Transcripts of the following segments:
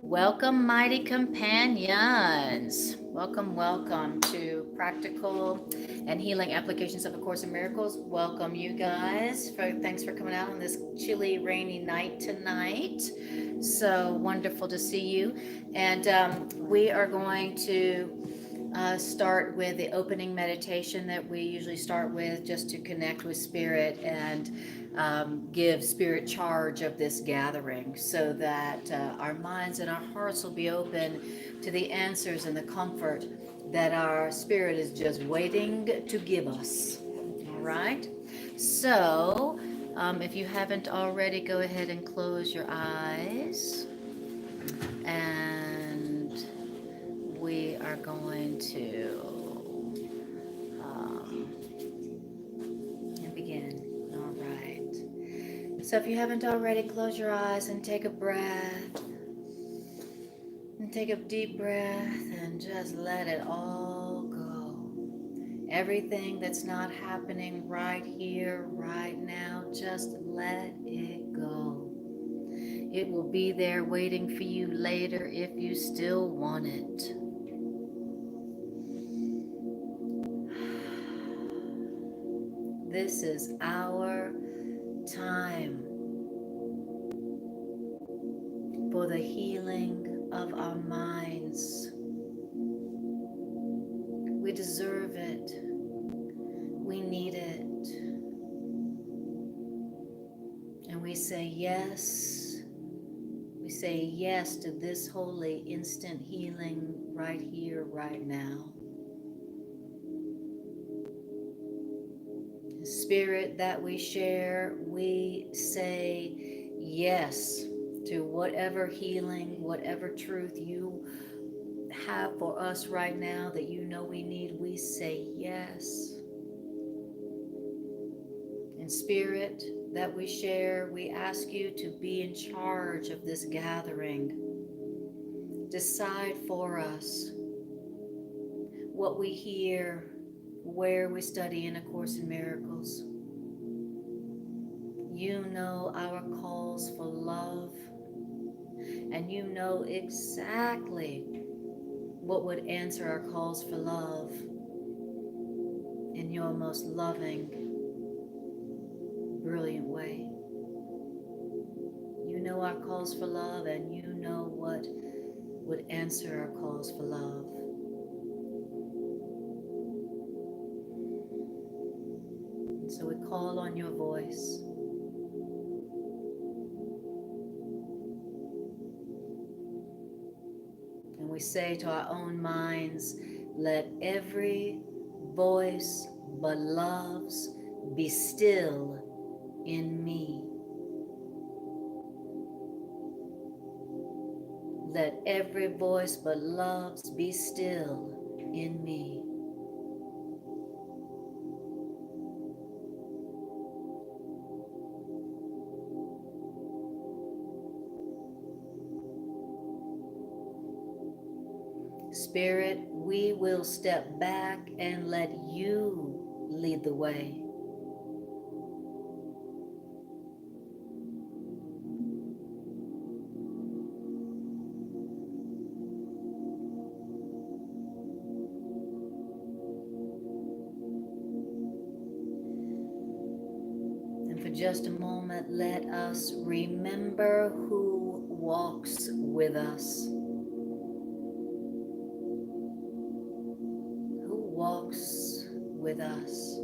Welcome, mighty companions. Welcome to Practical and Healing Applications of A Course in Miracles. Welcome, you guys. Thanks for coming out on this chilly, rainy night tonight. So wonderful to see you. And we are going to start with the opening meditation that we usually start with, just to connect with Spirit and give Spirit charge of this gathering, so that our minds and our hearts will be open to the answers and the comfort that our Spirit is just waiting to give us. All right? So, if you haven't already, go ahead and close your eyes. And we are going to begin. All right. So if you haven't already, close your eyes and take a breath. And take a deep breath and just let it all go. Everything that's not happening right here, right now, just let it go. It will be there waiting for you later if you still want it. This is our time for the healing of our minds. We deserve it. We need it. And we say yes. We say yes to this holy instant healing right here, right now. The spirit that we share, we say yes to whatever healing, whatever truth you have for us right now that you know we need. We say yes. In spirit that we share, we ask you to be in charge of this gathering. Decide for us what we hear, where we study in A Course in Miracles. You know our calls for love, and you know exactly what would answer our calls for love in your most loving, brilliant way. You know our calls for love, and you know what would answer our calls for love. And so we call on your voice. And we say to our own minds, let every voice but love's be still in me. Let every voice but love's be still in me. Spirit, we will step back and let you lead the way. And for just a moment, let us remember who walks with us. Who walks with us?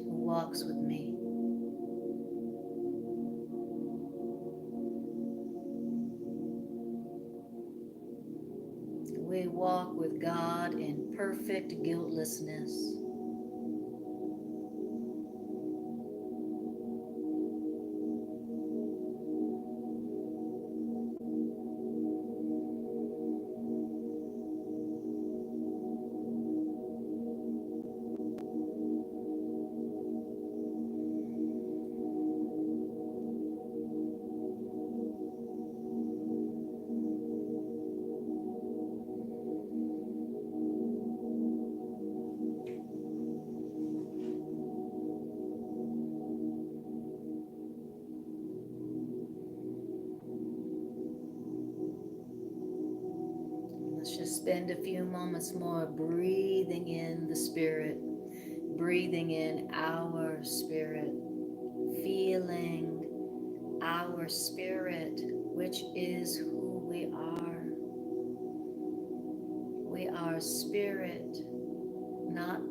Who walks with me? We walk with God in perfect guiltlessness. just spend a few moments more breathing in the Spirit, breathing in our spirit, feeling our spirit, which is who we are. We are spirit, not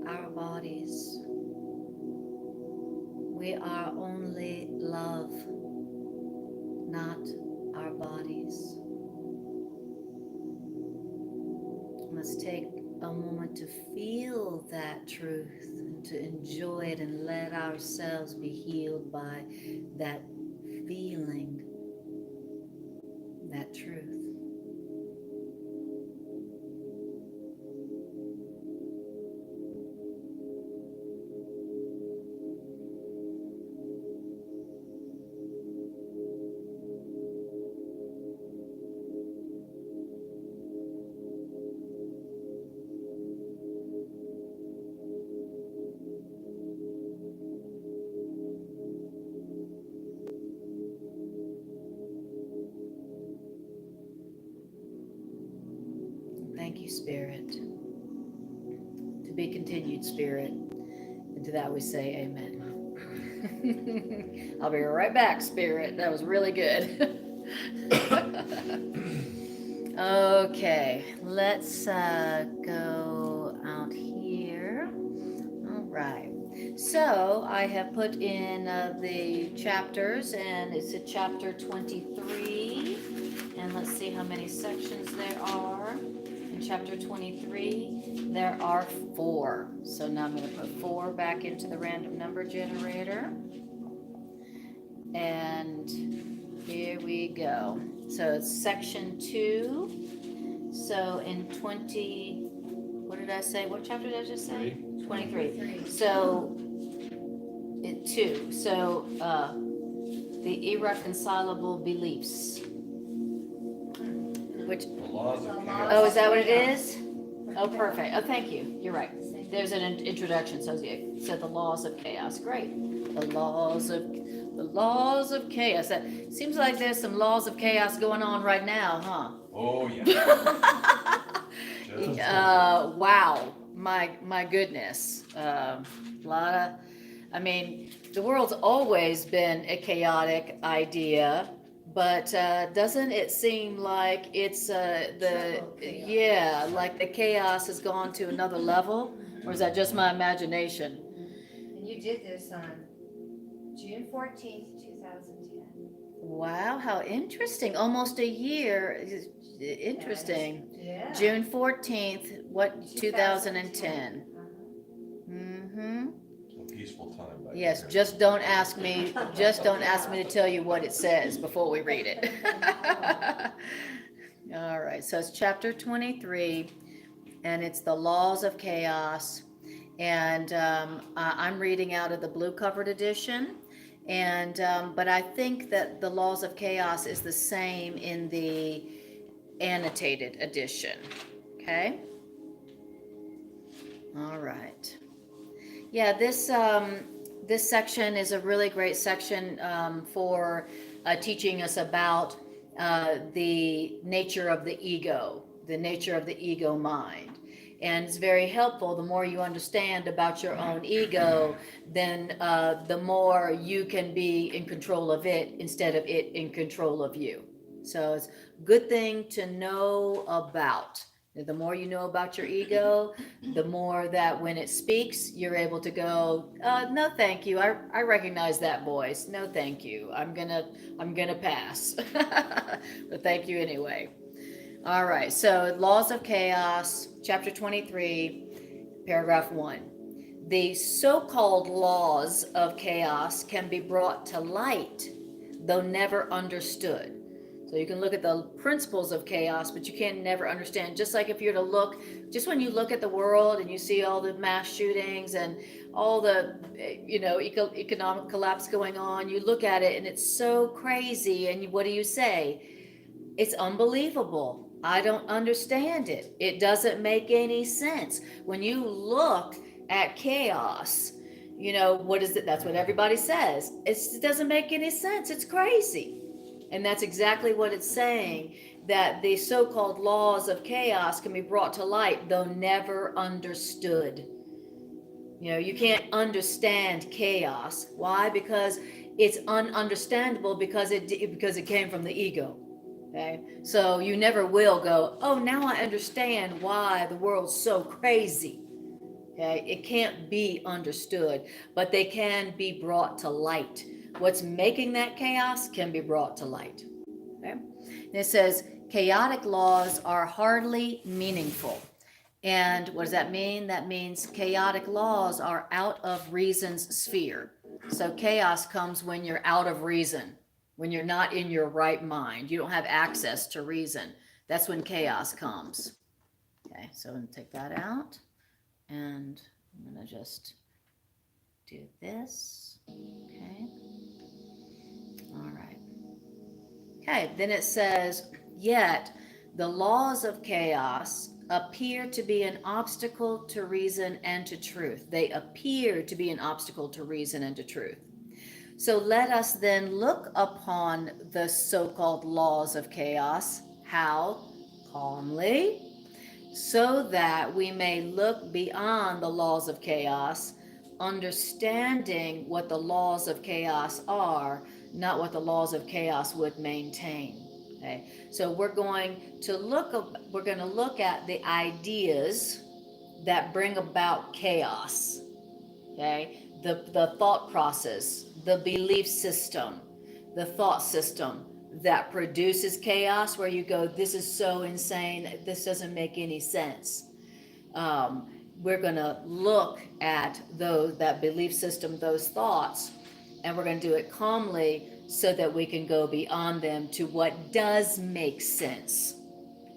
our bodies. We are only love, not our bodies. Let's take a moment to feel that truth and to enjoy it and let ourselves be healed by that feeling, that truth. Thank you, Spirit. To be continued, Spirit. And to that we say amen. I'll be right back, Spirit. That was really good. Okay, let's go out here. All right. So I have put in the chapters, and it's a chapter 23. And let's see how many sections there are. In chapter 23, there are 4. So now I'm going to put 4 back into the random number generator. And here we go. So it's section 2. So in 20, what did I say? What chapter did I just say? 23. So, 2. So, the irreconcilable beliefs. Which? The laws of chaos. Oh, is that what it is? Oh, perfect. Oh, thank you. You're right. There's an introduction. So it said the laws of chaos. Great. The laws of chaos. That seems like there's some laws of chaos going on right now, huh? Oh yeah. Wow. My goodness. Lot of, I mean, the world's always been a chaotic idea, but doesn't it seem like it's like the chaos has gone to another level? Or is that just my imagination? And you did this on June 14th, 2010. Wow, how interesting. Almost a year. Interesting. Yeah. June 14th, what, 2010. Mm-hmm. A peaceful time. Yes, just don't ask me to tell you what it says before we read it. All right, so it's chapter 23, and it's the laws of chaos. And I'm reading out of the blue covered edition. And but I think that the laws of chaos is the same in the annotated edition. Okay. All right. Yeah, this section is a really great section for teaching us about the nature of the ego mind. And it's very helpful. The more you understand about your own ego, then the more you can be in control of it instead of it in control of you. So it's a good thing to know about. The more you know about your ego, the more that when it speaks, you're able to go, no, thank you. I recognize that voice. No, thank you. I'm gonna pass. But thank you anyway. All right, so Laws of Chaos, chapter 23, paragraph 1. The so-called laws of chaos can be brought to light, though never understood. So you can look at the principles of chaos, but you can never understand. Just like if you're to look, just when you look at the world and you see all the mass shootings and all the, economic collapse going on, you look at it and it's so crazy. And what do you say? It's unbelievable. I don't understand it. It doesn't make any sense. When you look at chaos, what is it? That's what everybody says. It doesn't make any sense. It's crazy. And that's exactly what it's saying. that the so-called laws of chaos can be brought to light, though never understood. You know, you can't understand chaos. Why? Because it's ununderstandable because it came from the ego. Okay, so you never will go, oh, now I understand why the world's so crazy. Okay, it can't be understood, but they can be brought to light. What's making that chaos can be brought to light. Okay, and it says chaotic laws are hardly meaningful. And what does that mean? That means chaotic laws are out of reason's sphere. So chaos comes when you're out of reason, when you're not in your right mind. You don't have access to reason. That's when chaos comes. Okay, so I'm going to take that out. And I'm going to just do this. Okay. All right. Okay, then it says, yet the laws of chaos appear to be an obstacle to reason and to truth. They appear to be an obstacle to reason and to truth. So let us then look upon the so-called laws of chaos. How? Calmly, so that we may look beyond the laws of chaos, understanding what the laws of chaos are, not what the laws of chaos would maintain. Okay, so we're going to look at the ideas that bring about chaos. Okay, the thought process, the belief system, the thought system that produces chaos, where you go, this is so insane, this doesn't make any sense. We're going to look at that belief system, those thoughts, and we're going to do it calmly so that we can go beyond them to what does make sense.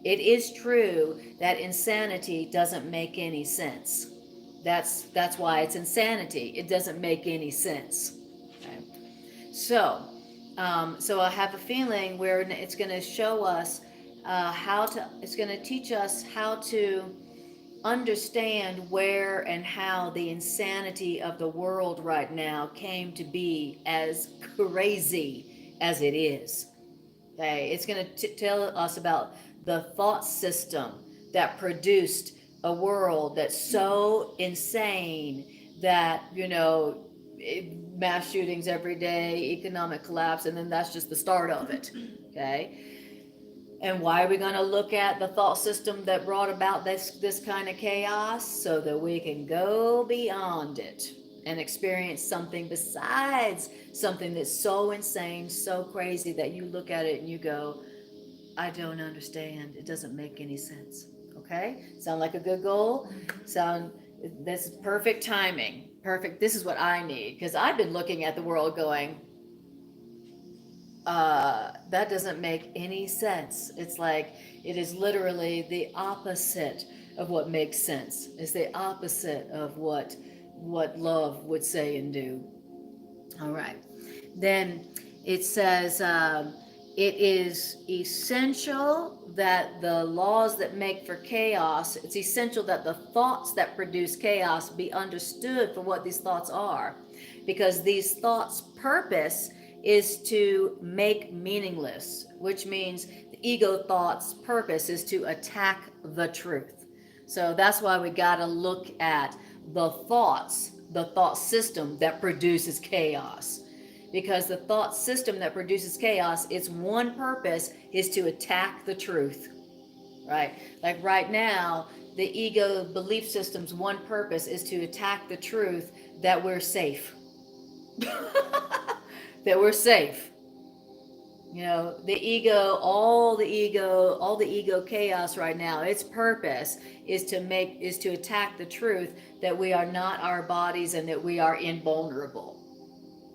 It is true that insanity doesn't make any sense. That's why it's insanity. It doesn't make any sense. Okay? So I have a feeling where it's going to show us it's going to teach us how to understand where and how the insanity of the world right now came to be as crazy as it is. Okay, it's going to tell us about the thought system that produced a world that's so insane that, mass shootings every day, economic collapse, and then that's just the start of it. Okay. And why are we going to look at the thought system that brought about this kind of chaos? So that we can go beyond it and experience something besides something that's so insane, so crazy that you look at it and you go, I don't understand. It doesn't make any sense. Okay? Sound like a good goal? That's perfect timing. Perfect. This is what I need, because I've been looking at the world going, that doesn't make any sense. It's like it is literally the opposite of what makes sense. It's the opposite of what love would say and do. All right. Then it says it is essential that the laws that make for chaos, it's essential that the thoughts that produce chaos be understood for what these thoughts are, because these thoughts' purpose is to make meaningless, which means the ego thought's purpose is to attack the truth. So that's why we got to look at the thoughts, the thought system that produces chaos. Because the thought system that produces chaos, its one purpose is to attack the truth, right? Like right now, the ego belief system's one purpose is to attack the truth that we're safe. That we're safe. The ego, all the ego chaos right now, its purpose is to attack the truth that we are not our bodies and that we are invulnerable.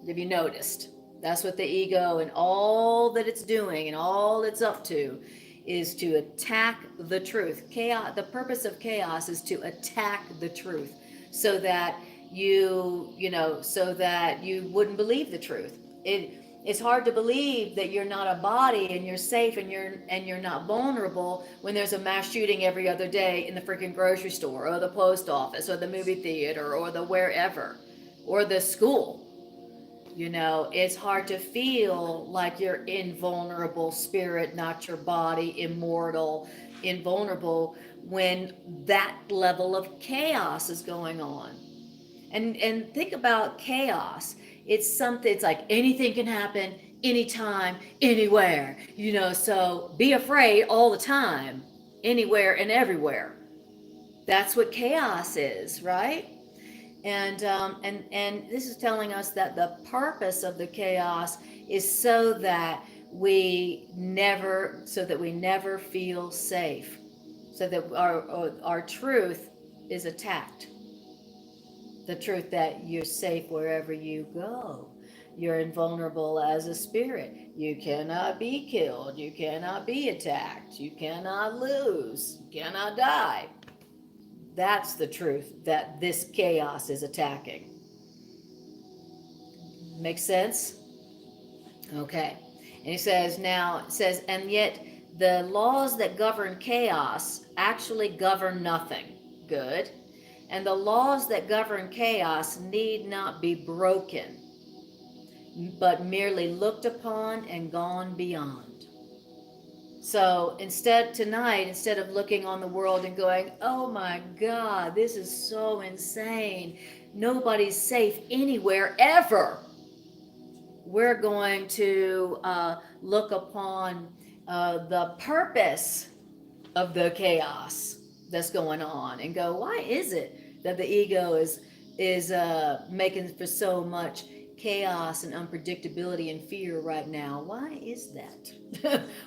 Have you noticed? That's what the ego and all that it's doing and all it's up to is to attack the truth. Chaos, the purpose of chaos is to attack the truth so that you wouldn't believe the truth. It's hard to believe that you're not a body and you're safe and you're not vulnerable when there's a mass shooting every other day in the freaking grocery store or the post office or the movie theater or the wherever or the school. You know, it's hard to feel like you're invulnerable spirit, not your body, immortal, invulnerable, when that level of chaos is going on. And think about chaos. It's something, it's like anything can happen anytime, anywhere. You know, so be afraid all the time, anywhere and everywhere. That's what chaos is, right? And this is telling us that the purpose of the chaos is so that we never feel safe, so that our truth is attacked. The truth that you're safe wherever you go. You're invulnerable as a spirit. You cannot be killed. You cannot be attacked. You cannot lose. You cannot die. That's the truth that this chaos is attacking. Make sense? Okay. And he says, and yet the laws that govern chaos actually govern nothing. Good. And the laws that govern chaos need not be broken, but merely looked upon and gone beyond. So instead of looking on the world and going, oh my God, this is so insane, nobody's safe anywhere ever, we're going to look upon the purpose of the chaos that's going on and go, why is it that the ego is making for so much chaos and unpredictability and fear right now? Why is that?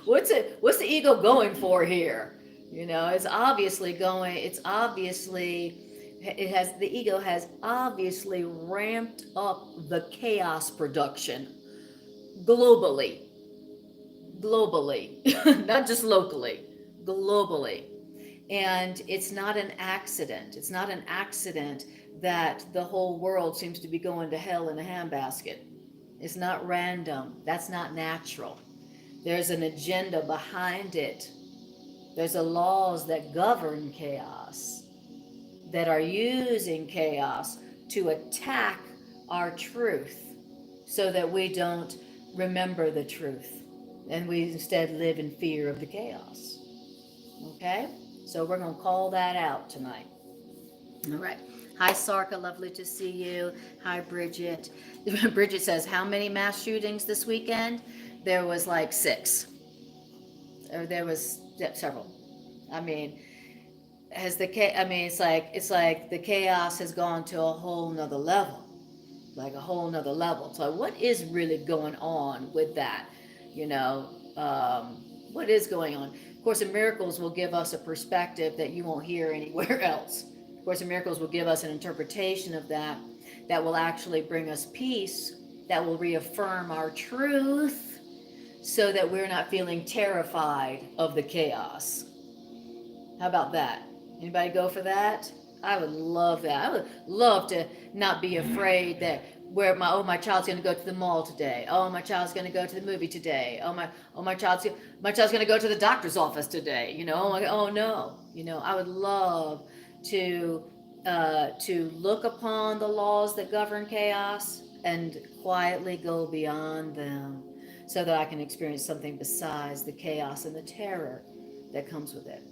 What's the ego going for here? You know, the ego has obviously ramped up the chaos production globally, not just locally, globally. And it's not an accident. It's not an accident that the whole world seems to be going to hell in a handbasket. It's not random. That's not natural. There's an agenda behind it. There's laws that govern chaos, that are using chaos to attack our truth so that we don't remember the truth and we instead live in fear of the chaos. Okay? So we're going to call that out tonight. All right. Hi, Sarka. Lovely to see you. Hi, Bridget. Bridget says, how many mass shootings this weekend? There was like 6. Or there was several. I mean, it's like the chaos has gone to a whole nother level. Like a whole nother level. So what is really going on with that? You know, what is going on? Course in Miracles will give us a perspective that you won't hear anywhere else. Course in Miracles will give us an interpretation of that will actually bring us peace, that will reaffirm our truth, so that we're not feeling terrified of the chaos. How about that? Anybody go for that? I would love that. I would love to not be afraid that my child's going to go to the mall today. Oh, my child's going to go to the movie today. My child's going to go to the doctor's office today. You know, oh no. You know, I would love to look upon the laws that govern chaos and quietly go beyond them, so that I can experience something besides the chaos and the terror that comes with it.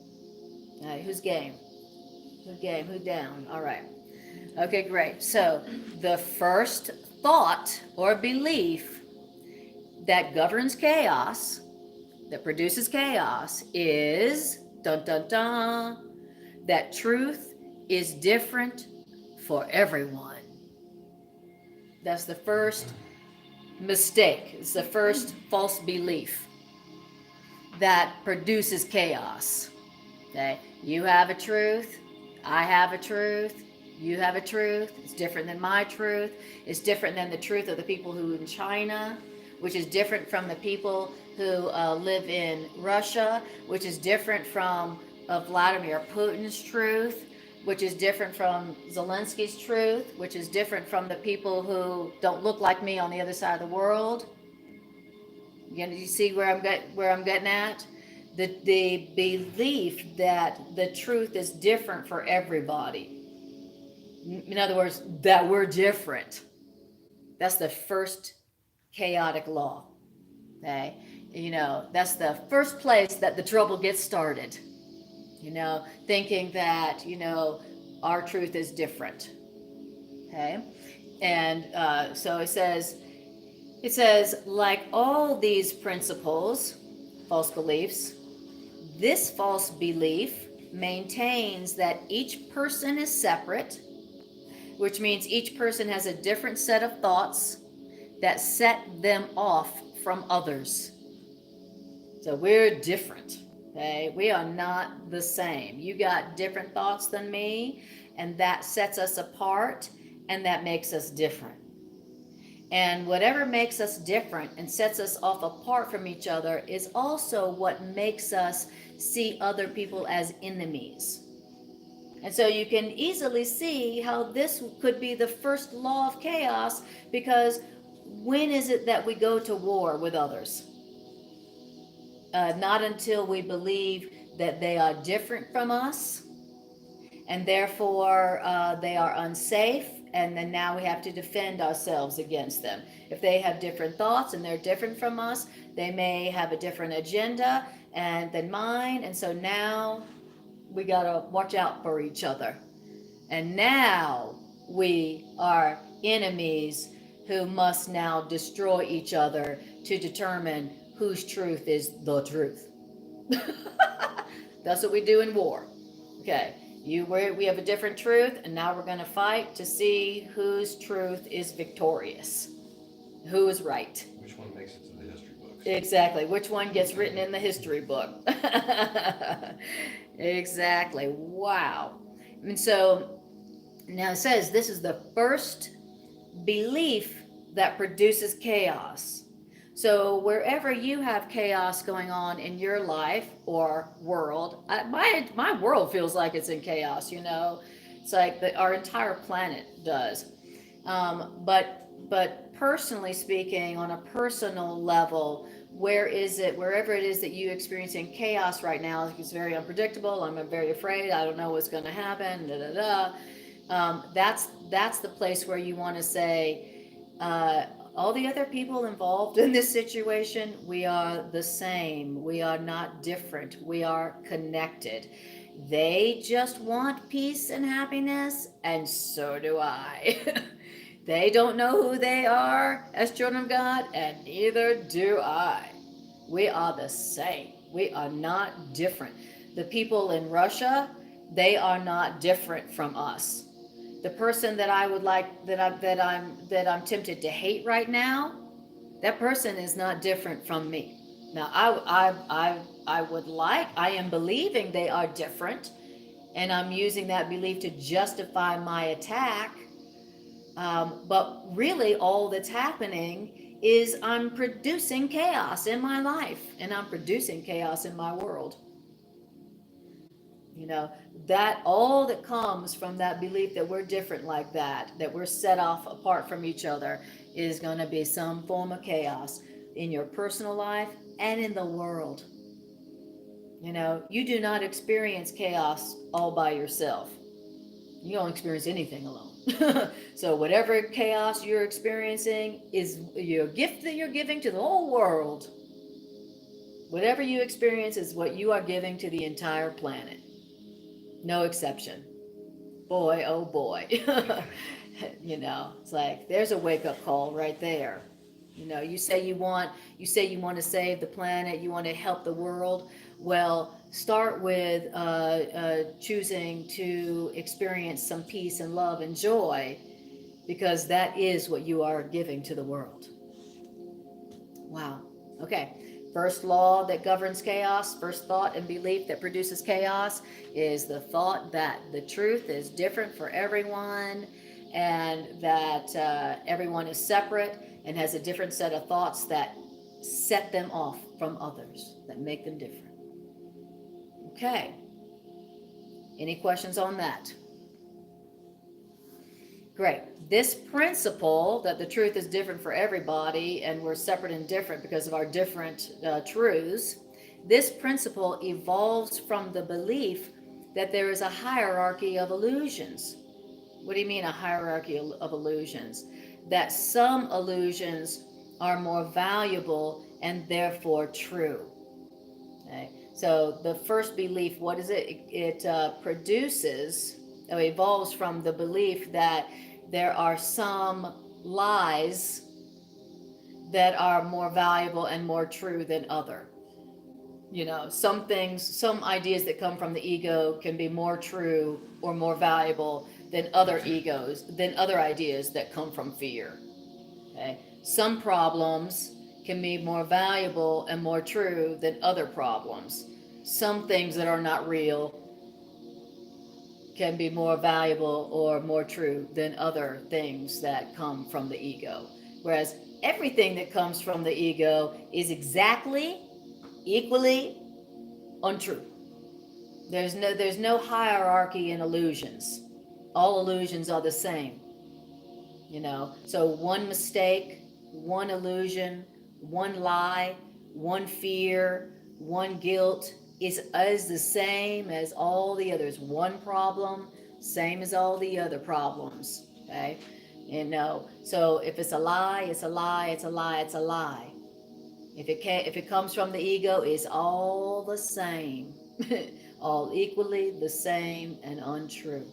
All right, who's game? Who's game? Who's down? All right. Okay, great. So the first thought or belief that governs chaos, that produces chaos, is dun dun dun, that truth is different for everyone. That's the first mistake. It's the first false belief that produces chaos. Okay, you have a truth, I have a truth, you have a truth. It's different than my truth. It's different than the truth of the people who in China, which is different from the people who live in Russia, which is different from Vladimir Putin's truth, which is different from Zelensky's truth, which is different from the people who don't look like me on the other side of the world. You see where I'm getting at? The belief that the truth is different for everybody. In other words, that we're different. That's the first chaotic law. Okay. That's the first place that the trouble gets started. Thinking that, our truth is different. Okay. And so it says, like all these principles, false beliefs, this false belief maintains that each person is separate, which means each person has a different set of thoughts that set them off from others. So we're different, okay? We are not the same. You got different thoughts than me, and that sets us apart, and that makes us different. And whatever makes us different and sets us off apart from each other is also what makes us see other people as enemies. And so you can easily see how this could be the first law of chaos, because when is it that we go to war with others? Not until we believe that they are different from us, and therefore they are unsafe, and then now we have to defend ourselves against them. If they have different thoughts and they're different from us, they may have a different agenda than mine, and so now we gotta watch out for each other. And now we are enemies who must now destroy each other to determine whose truth is the truth. That's what we do in war. Okay, we have a different truth, and now we're going to fight to see whose truth is victorious, who is right. Which one makes it to the history books? Exactly, which one gets written in the history book. Exactly. Wow. And so now it says this is the first belief that produces chaos. So wherever you have chaos going on in your life or world, my world feels like it's in chaos. It's like our entire planet does. But personally speaking, on a personal level, wherever it is that you experiencing chaos right now, it's very unpredictable. I'm very afraid. I don't know what's going to happen. That's the place where you want to say, all the other people involved in this situation, we are the same. We are not different. We are connected. They just want peace and happiness, and so do I. They don't know who they are as children of God, and neither do I. We are the same. We are not different. The people in Russia, they are not different from us. The person that I would like, that I'm tempted to hate right now, that person is not different from me. Now I am believing they are different, and I'm using that belief to justify my attack. But really all that's happening is I'm producing chaos in my life, and I'm producing chaos in my world. That all that comes from that belief that we're different like that we're set off apart from each other, is going to be some form of chaos in your personal life and in the world. You do not experience chaos all by yourself. You don't experience anything alone. So whatever chaos you're experiencing is your gift that you're giving to the whole world. Whatever you experience is what you are giving to the entire planet. No exception. Boy, oh boy. It's like there's a wake-up call right there. You say you want to save the planet, you want to help the world. Well, start with choosing to experience some peace and love and joy, because that is what you are giving to the world. Wow. Okay. First law that governs chaos, first thought and belief that produces chaos, is the thought that the truth is different for everyone, and that everyone is separate and has a different set of thoughts that set them off from others, that make them different. Okay. Any questions on that? Great. This principle that the truth is different for everybody and we're separate and different because of our different truths, this principle evolves from the belief that there is a hierarchy of illusions. What do you mean a hierarchy of illusions? that some illusions are more valuable and therefore true. Okay? So the first belief, what is it? It produces, or evolves from the belief that there are some lies that are more valuable and more true than other. Some things, some ideas that come from the ego can be more true or more valuable than other ideas that come from fear. Okay? Some problems can be more valuable and more true than other problems. Some things that are not real can be more valuable or more true than other things that come from the ego. Whereas everything that comes from the ego is exactly, equally untrue. There's no hierarchy in illusions. All illusions are the same. So one mistake, one illusion, one lie, one fear, one guilt is the same as all the others. One problem, same as all the other problems. Okay? So if it's a lie, it's a lie, it's a lie, it's a lie. If it comes from the ego, it's all the same. All equally the same and untrue.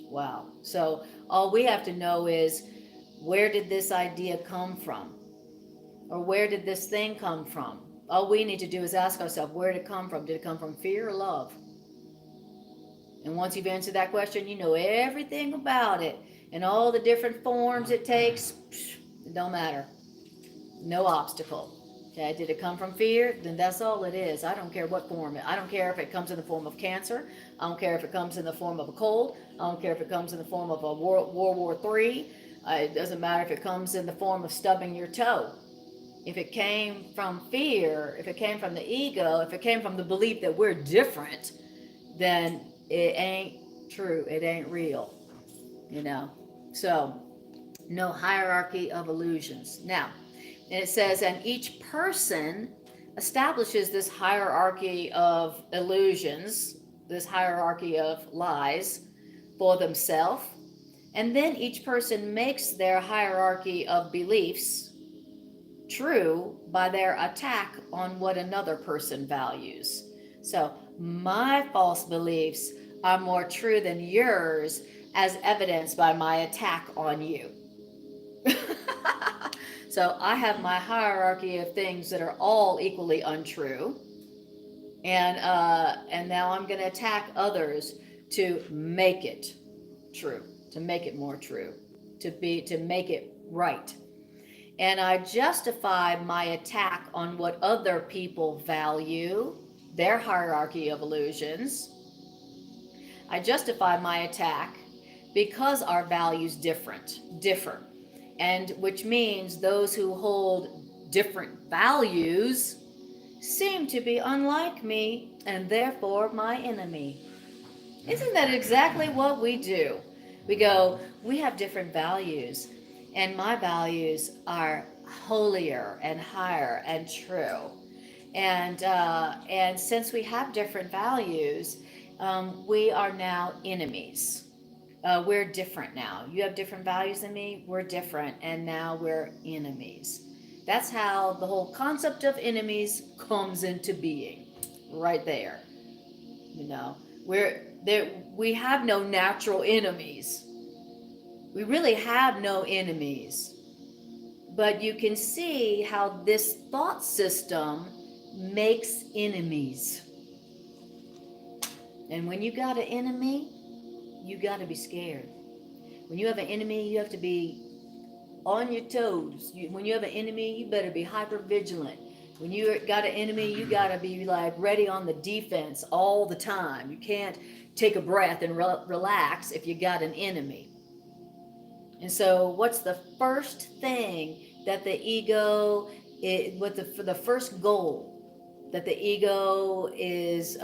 Wow. So all we have to know is, where did this idea come from? Or where did this thing come from? All we need to do is ask ourselves, where did it come from? Did it come from fear or love? And once you've answered that question, you know everything about it and all the different forms it takes. It don't matter. No obstacle. Okay, did it come from fear? Then that's all it is. I don't care what form. I don't care if it comes in the form of cancer. I don't care if it comes in the form of a cold. I don't care if it comes in the form of a World War III. It doesn't matter if it comes in the form of stubbing your toe. If it came from fear, if it came from the ego, if it came from the belief that we're different, then it ain't true. It ain't real. So no hierarchy of illusions. Now, and it says, and each person establishes this hierarchy of illusions, this hierarchy of lies for themselves. And then each person makes their hierarchy of beliefs true by their attack on what another person values. So my false beliefs are more true than yours, as evidenced by my attack on you. So I have my hierarchy of things that are all equally untrue, and now I'm going to attack others to make it true, to make it more true, to make it right. And I justify my attack on what other people value, their hierarchy of illusions. I justify my attack because our values differ. And which means those who hold different values seem to be unlike me and therefore my enemy. Isn't that exactly what we do? We go, we have different values, and my values are holier and higher and true. And since we have different values, we are now enemies. We're different now. You have different values than me. We're different, and now we're enemies. That's how the whole concept of enemies comes into being, right there. We're there. We have no natural enemies. We really have no enemies. But you can see how this thought system makes enemies. And when you got an enemy, you got to be scared. When you have an enemy, you have to be on your toes. When you have an enemy, you better be hyper vigilant. When you got an enemy, you got to be like ready on the defense all the time. You can't take a breath and relax if you got an enemy. And so what's the first thing that the ego, for the first goal that the ego is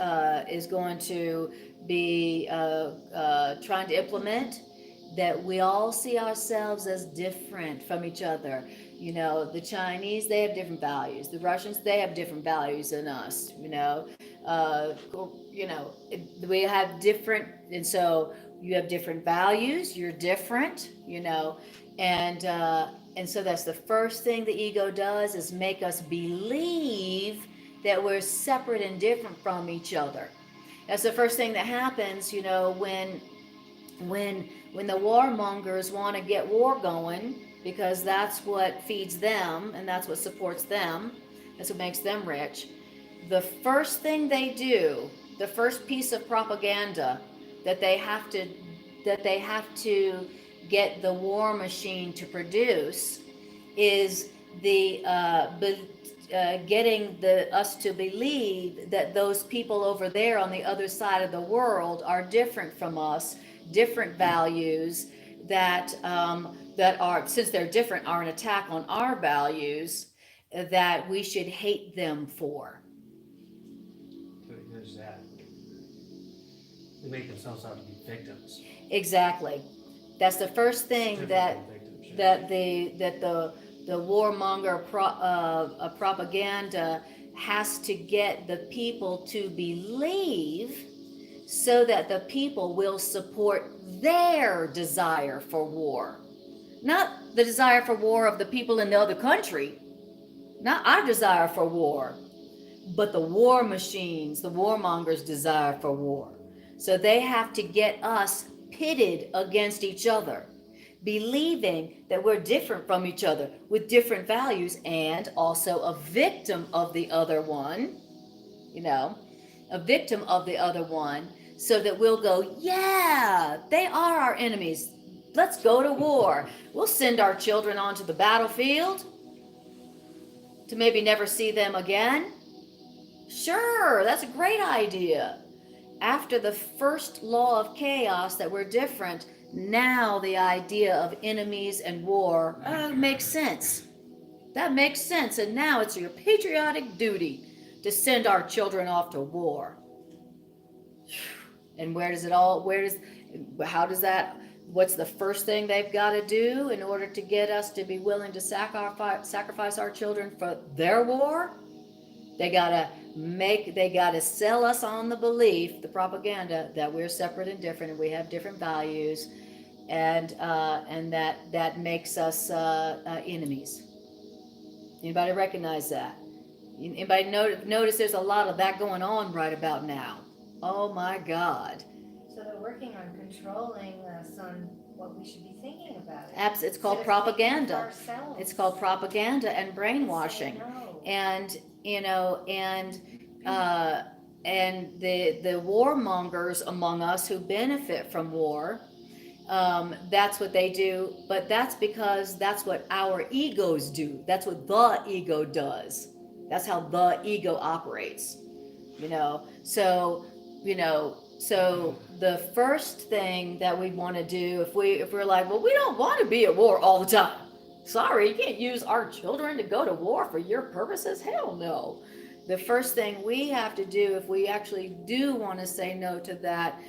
going to be trying to implement? That we all see ourselves as different from each other. The Chinese, they have different values. The Russians, they have different values than us. We have different, and so you have different values. You're different. And so that's the first thing the ego does, is make us believe that we're separate and different from each other. That's the first thing that happens, when the warmongers want to get war going, because that's what feeds them and that's what supports them. That's what makes them rich. The first thing they do, the first piece of propaganda that they have to get the war machine to produce is getting us to believe that those people over there on the other side of the world are different from us, different values, that are, since they're different, are an attack on our values, that we should hate them for. There's that. They make themselves out to be victims. Exactly. That's the first thing that Victims, the warmonger propaganda has to get the people to believe, so that the people will support their desire for war. Not the desire for war of the people in the other country, not our desire for war, but the war machines, the warmongers' desire for war. So they have to get us pitted against each other, believing that we're different from each other with different values, and also a victim of the other one, a victim of the other one, so that we'll go, yeah, they are our enemies. Let's go to war. We'll send our children onto the battlefield to maybe never see them again. Sure, that's a great idea. After the first law of chaos, that we're different, now the idea of enemies and war makes sense. That makes sense. And now it's your patriotic duty to send our children off to war. And what's the first thing they've got to do in order to get us to be willing to sacrifice our children for their war? They gotta sell us on the belief, the propaganda, that we're separate and different, and we have different values, and that makes us enemies. Anybody recognize that? Anybody notice there's a lot of that going on right about now? Oh my God. So they're working on controlling us on what we should be thinking about. It's called propaganda. It's called propaganda and brainwashing. No. And the warmongers among us who benefit from war, that's what they do. But that's because that's what our egos do. That's what the ego does. That's how the ego operates. So the first thing that we want to do, if we're like, well, we don't want to be at war all the time. Sorry, you can't use our children to go to war for your purposes. Hell no. The first thing we have to do, if we actually do want to say no to that,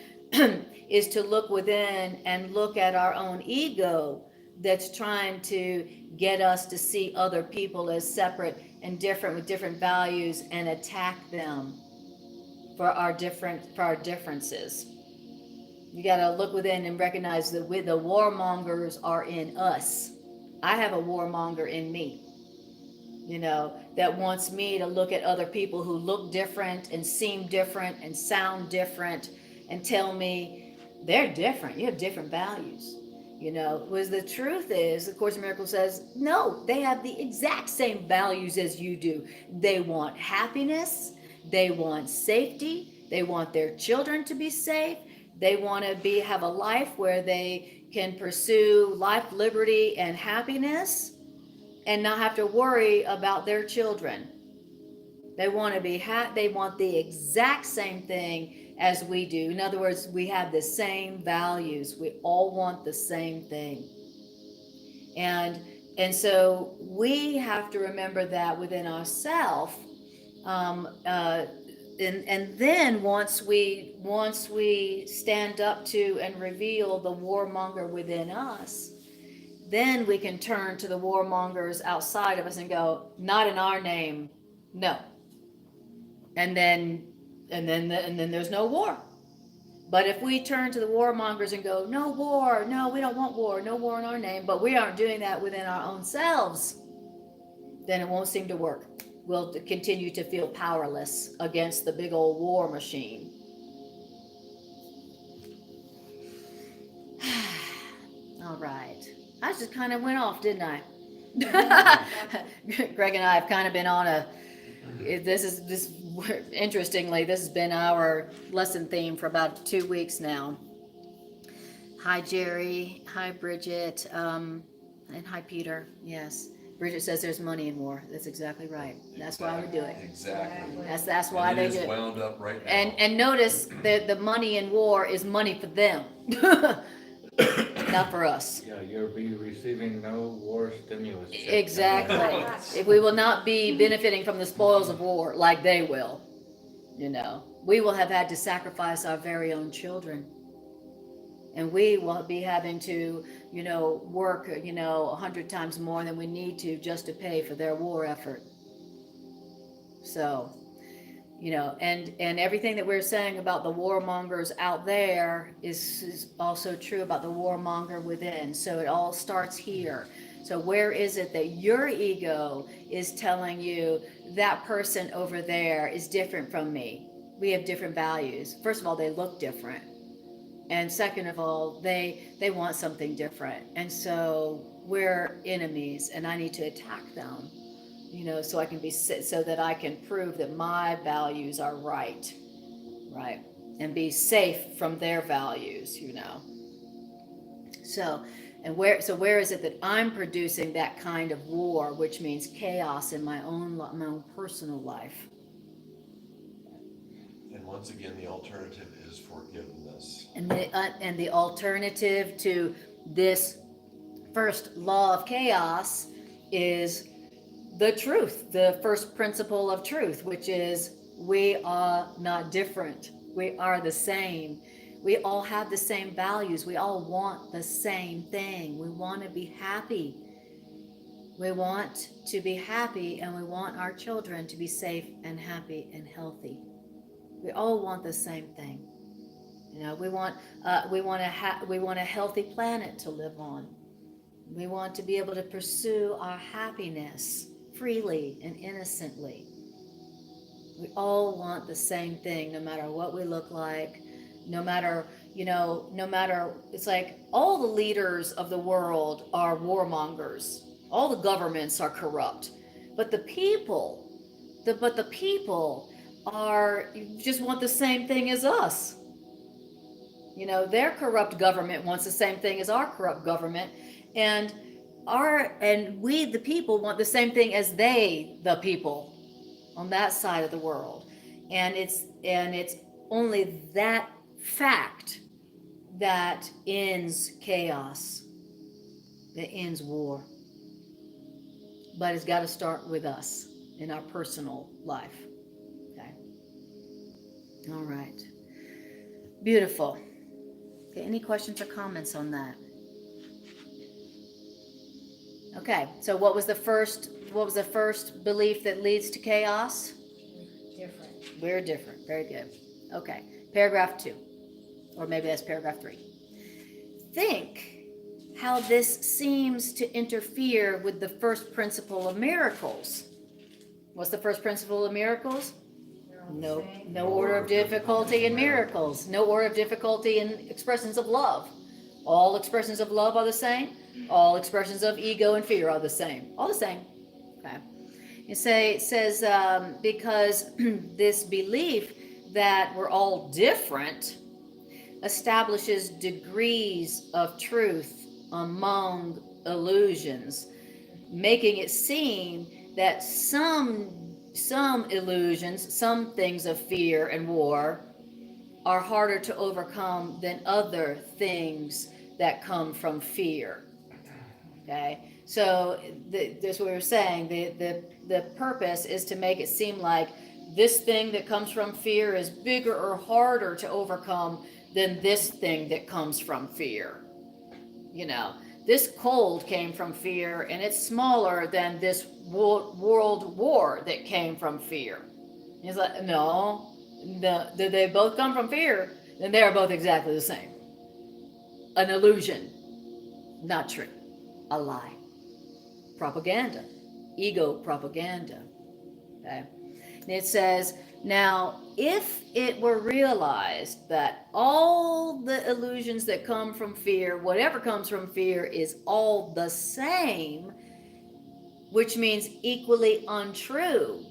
is to look within and look at our own ego that's trying to get us to see other people as separate and different with different values, and attack them for our differences. You got to look within and recognize that the warmongers are in us. I have a warmonger in me, that wants me to look at other people who look different and seem different and sound different, and tell me they're different. You have different values. Was the truth is, the Course in Miracles says, no, they have the exact same values as you do. They want happiness. They want safety. They want their children to be safe. They want to have a life where they can pursue life, liberty, and happiness, and not have to worry about their children. They want to be they want the exact same thing as we do. In other words, we have the same values. We all want the same thing. And so we have to remember that within ourselves. And then once we stand up to and reveal the warmonger within us, then we can turn to the warmongers outside of us and go, not in our name, no. And then there's no war. But if we turn to the warmongers and go, no war, no, we don't want war, no war in our name, but we aren't doing that within our own selves, then it won't seem to work. We'll continue to feel powerless against the big old war machine. All right. I just kind of went off, didn't I? Greg and I have kind of been on interestingly, this has been our lesson theme for about 2 weeks now. Hi, Jerry. Hi, Bridget. And hi, Peter. Yes. Bridget says there's money in war. That's exactly right. That's why we do it. Exactly. That's why they do It is it. wound up right now. And notice that the money in war is money for them, not for us. Yeah, you'll be receiving no war stimulus check. Exactly. If we will not be benefiting from the spoils of war like they will, we will have had to sacrifice our very own children. And we will be having to, work, 100 times more than we need to just to pay for their war effort. So, and everything that we're saying about the warmongers out there is also true about the warmonger within. So it all starts here. So where is it that your ego is telling you that person over there is different from me? We have different values. First of all, they look different. And second of all, they want something different. And so we're enemies and I need to attack them, so I can so that I can prove that my values are right? And be safe from their values, So, where is it that I'm producing that kind of war, which means chaos in my own personal life? And once again, the alternative is forgiveness. And the alternative to this first law of chaos is the truth, the first principle of truth, which is we are not different. We are the same. We all have the same values. We all want the same thing. We want to be happy. We want to be happy, and we want our children to be safe and happy and healthy. We all want the same thing. We want a healthy planet to live on. We want to be able to pursue our happiness freely and innocently. We all want the same thing, no matter what we look like, no matter, it's like all the leaders of the world are warmongers. All the governments are corrupt. But the people just want the same thing as us. Their corrupt government wants the same thing as our corrupt government, and we, the people, want the same thing as they, the people, on that side of the world. And it's only that fact that ends chaos, that ends war. But it's got to start with us in our personal life. Okay. All right. Beautiful. Okay, any questions or comments on that? Okay, so what was the first belief that leads to chaos? Different. We're different. Very good. Okay, paragraph 2, or maybe that's paragraph 3. Think how this seems to interfere with the first principle of miracles. What's the first principle of miracles? No order of difficulty in miracles. No order of difficulty in expressions of love. All expressions of love are the same. All expressions of ego and fear are the same. All the same. Okay. It says because this belief that we're all different establishes degrees of truth among illusions, making it seem that some illusions, some things of fear and war are harder to overcome than other things that come from fear. Okay, so that's what we were saying. The purpose is to make it seem like this thing that comes from fear is bigger or harder to overcome than this thing that comes from fear. This cold came from fear, and it's smaller than this world war that came from fear. He's like, no, they both come from fear. then they are both exactly the same. An illusion, not true. A lie. Propaganda. Ego propaganda. Okay. And it says, now, if it were realized that all the illusions that come from fear, whatever comes from fear, is all the same, which means equally untrue,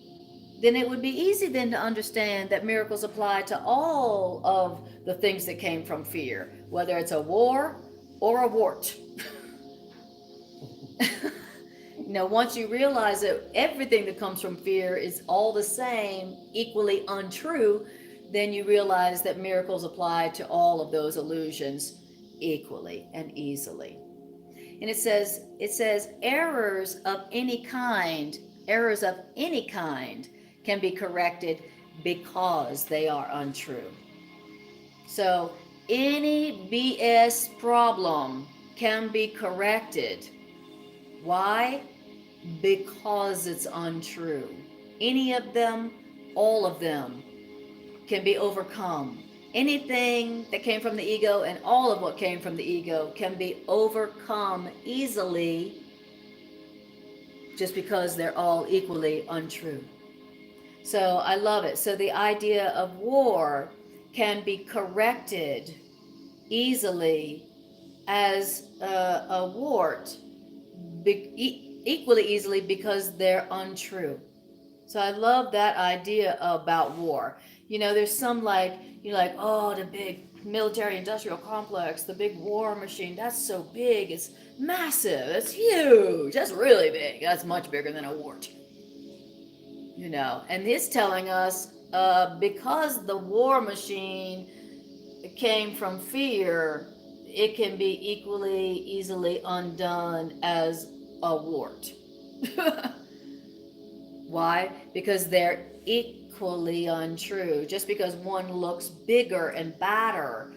then it would be easy then to understand that miracles apply to all of the things that came from fear, whether it's a war or a wart. Once you realize that everything that comes from fear is all the same, equally untrue, then you realize that miracles apply to all of those illusions equally and easily. And it says errors of any kind can be corrected because they are untrue. So any BS problem can be corrected. Why? Because it's untrue. Any of them, all of them can be overcome. Anything that came from the ego and all of what came from the ego can be overcome easily just because they're all equally untrue. So I love it. So the idea of war can be corrected easily as a wart, equally easily because they're untrue. So I love that idea about war. There's some oh, the big military industrial complex, the big war machine, that's so big, it's massive, it's huge, that's really big, that's much bigger than a wart. And it's telling us because the war machine came from fear, it can be equally easily undone as a wart. Why? Because they're equally untrue. Just because one looks bigger and badder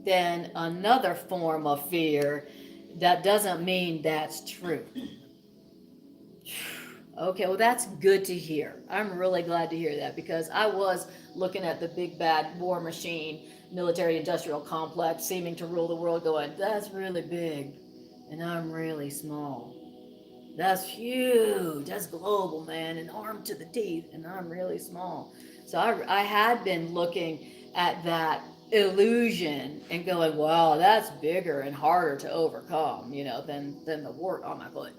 than another form of fear, that doesn't mean that's true. Okay, well, that's good to hear. I'm really glad to hear that, because I was looking at the big bad war machine, military industrial complex seeming to rule the world, going, that's really big, and I'm really small. That's huge. That's global, man, and armed to the teeth, and I'm really small. So I had been looking at that illusion and going, wow, that's bigger and harder to overcome, than the wart on my foot.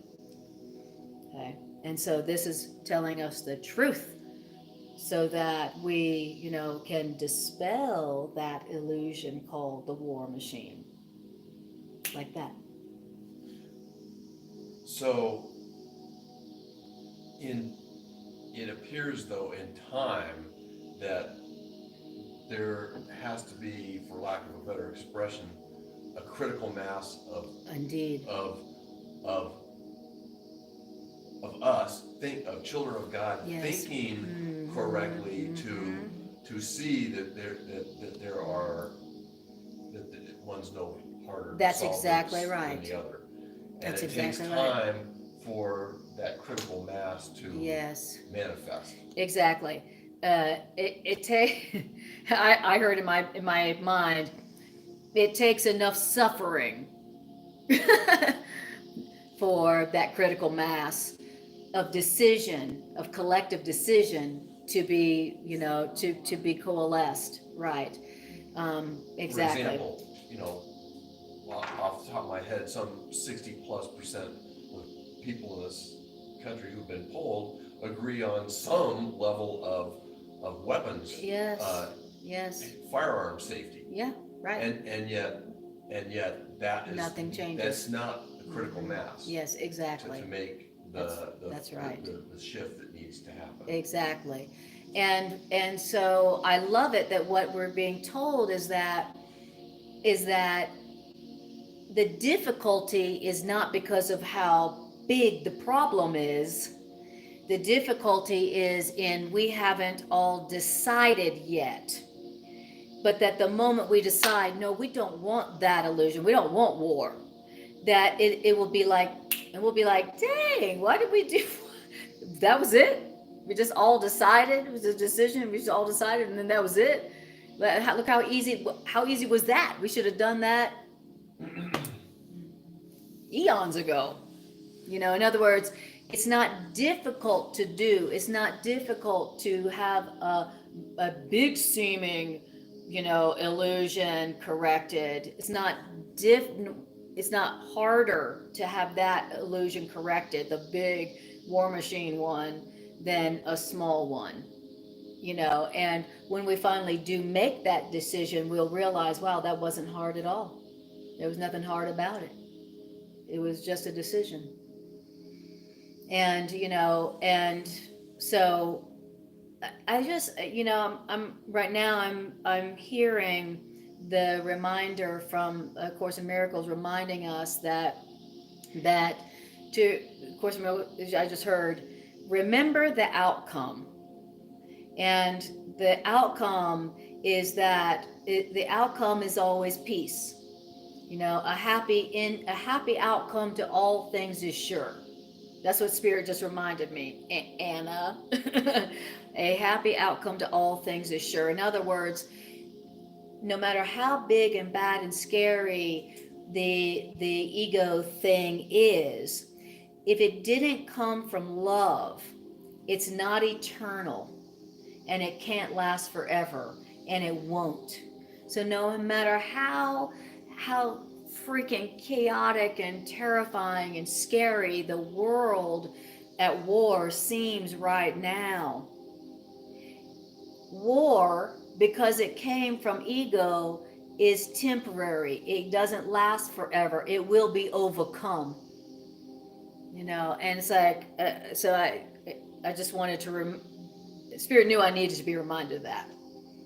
Okay. And so this is telling us the truth so that we, can dispel that illusion called the war machine. Like that. So, it appears, though, in time that there has to be, for lack of a better expression, a critical mass of Indeed. of us, of children of God, Yes. thinking correctly to see that there are that one's no harder. That's to solve exactly than right. the other. That's and it exactly takes right. time for that critical mass to manifest. Exactly. I heard in my mind, it takes enough suffering for that critical mass of decision, of collective decision, to be, to be coalesced. Right. Exactly. For example, off the top of my head, some 60+% of people in this country who've been polled agree on some level of weapons. Yes. Yes. Firearm safety. Yeah. Right. And yet that is nothing changes. That's not a critical mass. Yes, exactly. To make that's right. The shift that needs to happen. Exactly. And so I love it that what we're being told is that the difficulty is not because of how big the problem is. The difficulty is in we haven't all decided yet. But that the moment we decide, no, we don't want that illusion, we don't want war, that it will be like, and we'll be like, dang, why did we do that? Was it? We just all decided, it was a decision, we just all decided, and then that was it. Look how easy was that? We should have done that eons ago. You know, in other words, it's not difficult to do. It's not difficult to have a big seeming, you know, illusion corrected. It's not harder to have that illusion corrected, the big war machine one, than a small one. You know, and when we finally do make that decision, we'll realize, wow, that wasn't hard at all. There was nothing hard about it. It was just a decision. And, you know, and so I just, you know, I'm right now I'm hearing the reminder from A Course in Miracles reminding us that to Course in Miracles, I just heard, remember the outcome. And the outcome is that the outcome is always peace. You know, a happy outcome to all things is sure. That's what Spirit just reminded me, Anna. A happy outcome to all things is sure. In other words, no matter how big and bad and scary the ego thing is, if it didn't come from love, it's not eternal. And it can't last forever, and it won't. So no matter how freaking chaotic and terrifying and scary the world at war seems right now, war, because it came from ego, is temporary. It doesn't last forever. It will be overcome. You know, and it's like, so I just wanted to Spirit knew I needed to be reminded of that.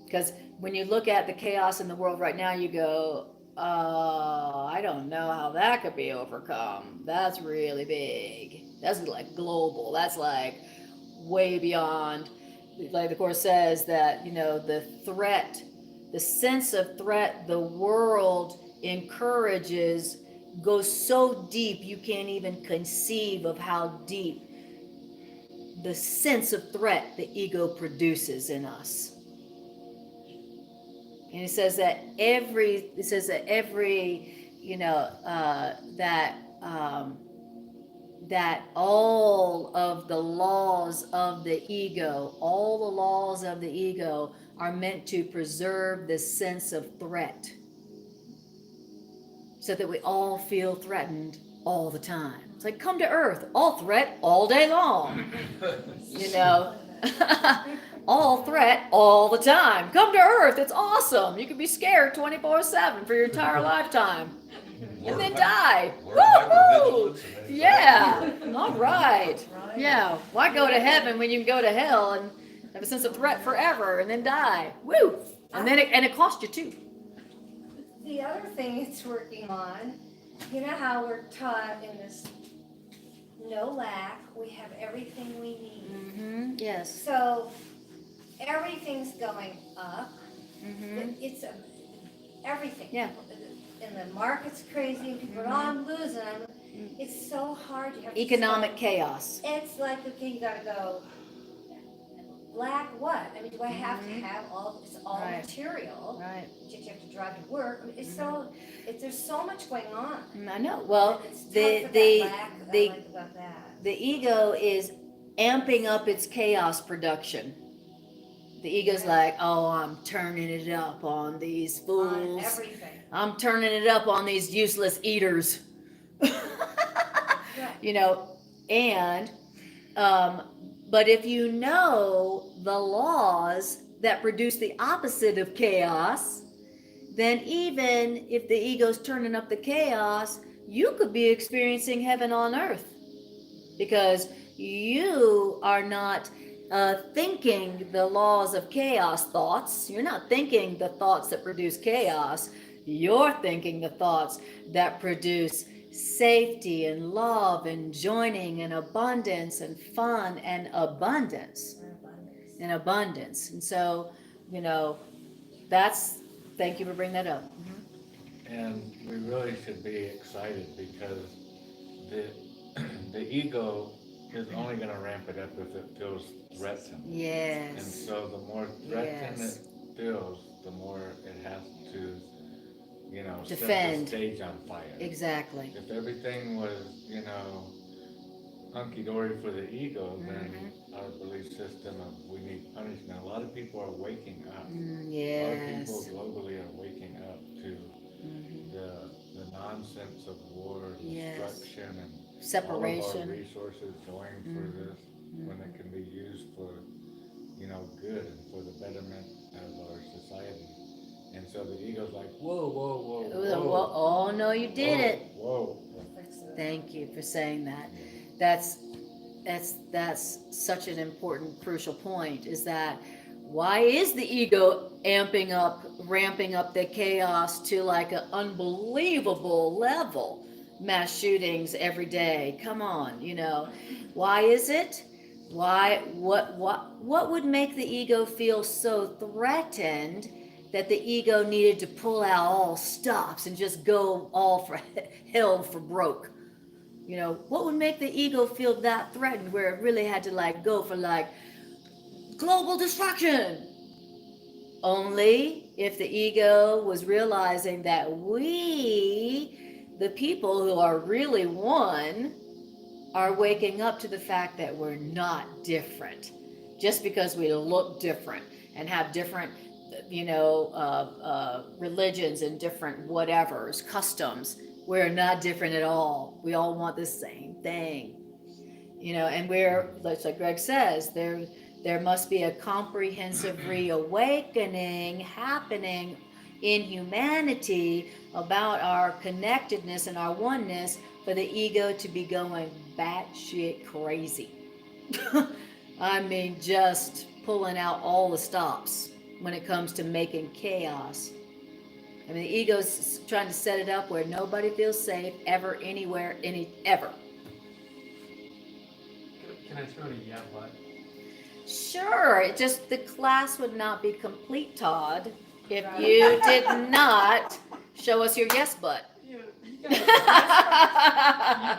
Because when you look at the chaos in the world right now, you go, I don't know how that could be overcome. That's really big. That's like global. That's like way beyond. Like the Course says that, you know, the threat, the sense of threat the world encourages goes so deep you can't even conceive of how deep the sense of threat the ego produces in us. And it says that every, you know, that all of the laws of the ego, are meant to preserve the sense of threat, so that we all feel threatened all the time. It's like, come to Earth, all threat all day long. You know, all threat all the time. Come to Earth, it's awesome. You can be scared 24/7 for your entire lifetime. And then die. Woo-hoo! Yeah, all right. Yeah, why go to heaven when you can go to hell and have a sense of threat forever and then die? Woo! And then it costs you too. The other thing it's working on, you know how we're taught in this no lack, we have everything we need. Mm-hmm. Yes. So everything's going up. Mm-hmm. It's everything. Yeah. And the market's crazy. And people are, I'm losing. It's so hard. You have to Economic stop. chaos. It's like, okay, you gotta go. Lack what? I mean, do I have to have all? It's all Right. material. Right. You have to drive to work. I mean, it's so. There's so much going on. I know. Well, It's tough the for the that lack that the I like about that. the ego is amping up its chaos production. The ego's like, oh, I'm turning it up on these On fools. everything. I'm turning it up on these useless eaters. Yeah. You know, and but if you know the laws that produce the opposite of chaos, then even if the ego's turning up the chaos, you could be experiencing heaven on earth, because you are not thinking the laws of chaos thoughts. You're not thinking the thoughts that produce chaos. You're thinking the thoughts that produce safety and love and joining and abundance and fun and abundance. And so, you know, thank you for bringing that up. And we really should be excited because the ego is only gonna ramp it up if it feels threatened. And Yes. so the more threatened Yes. it instills, the more it has to, set the Defend. stage on fire. Exactly. If everything was, hunky-dory for the ego, then our belief system of we need punishment. A lot of people are waking up. A lot of people Yes. globally are waking up to the nonsense of war and Yes. destruction and all of our Separation. resources going for this when it can be used for, good and for the betterment of our society. And so the ego's like, whoa, whoa, whoa, whoa. Oh no, you did it. Whoa. Thank you for saying that. That's such an important, crucial point, is that why is the ego ramping up the chaos to like an unbelievable level? Mass shootings every day. Come on, why is it? Why, what would make the ego feel so threatened that the ego needed to pull out all stops and just go all for hell for broke? What would make the ego feel that threatened where it really had to like go for like global destruction? Only if the ego was realizing that we, the people who are really one, are waking up to the fact that we're not different. Just because we look different and have different, religions and different whatevers, customs, we're not different at all. We all want the same thing. And we're, like Greg says, there must be a comprehensive reawakening happening in humanity about our connectedness and our oneness for the ego to be going batshit crazy. I mean, just pulling out all the stops when it comes to making chaos. I mean, the ego's trying to set it up where nobody feels safe ever, anywhere, ever. Can I throw in a yeah, but? Sure, it just, the class would not be complete, Todd, if you did not show us your yes but. You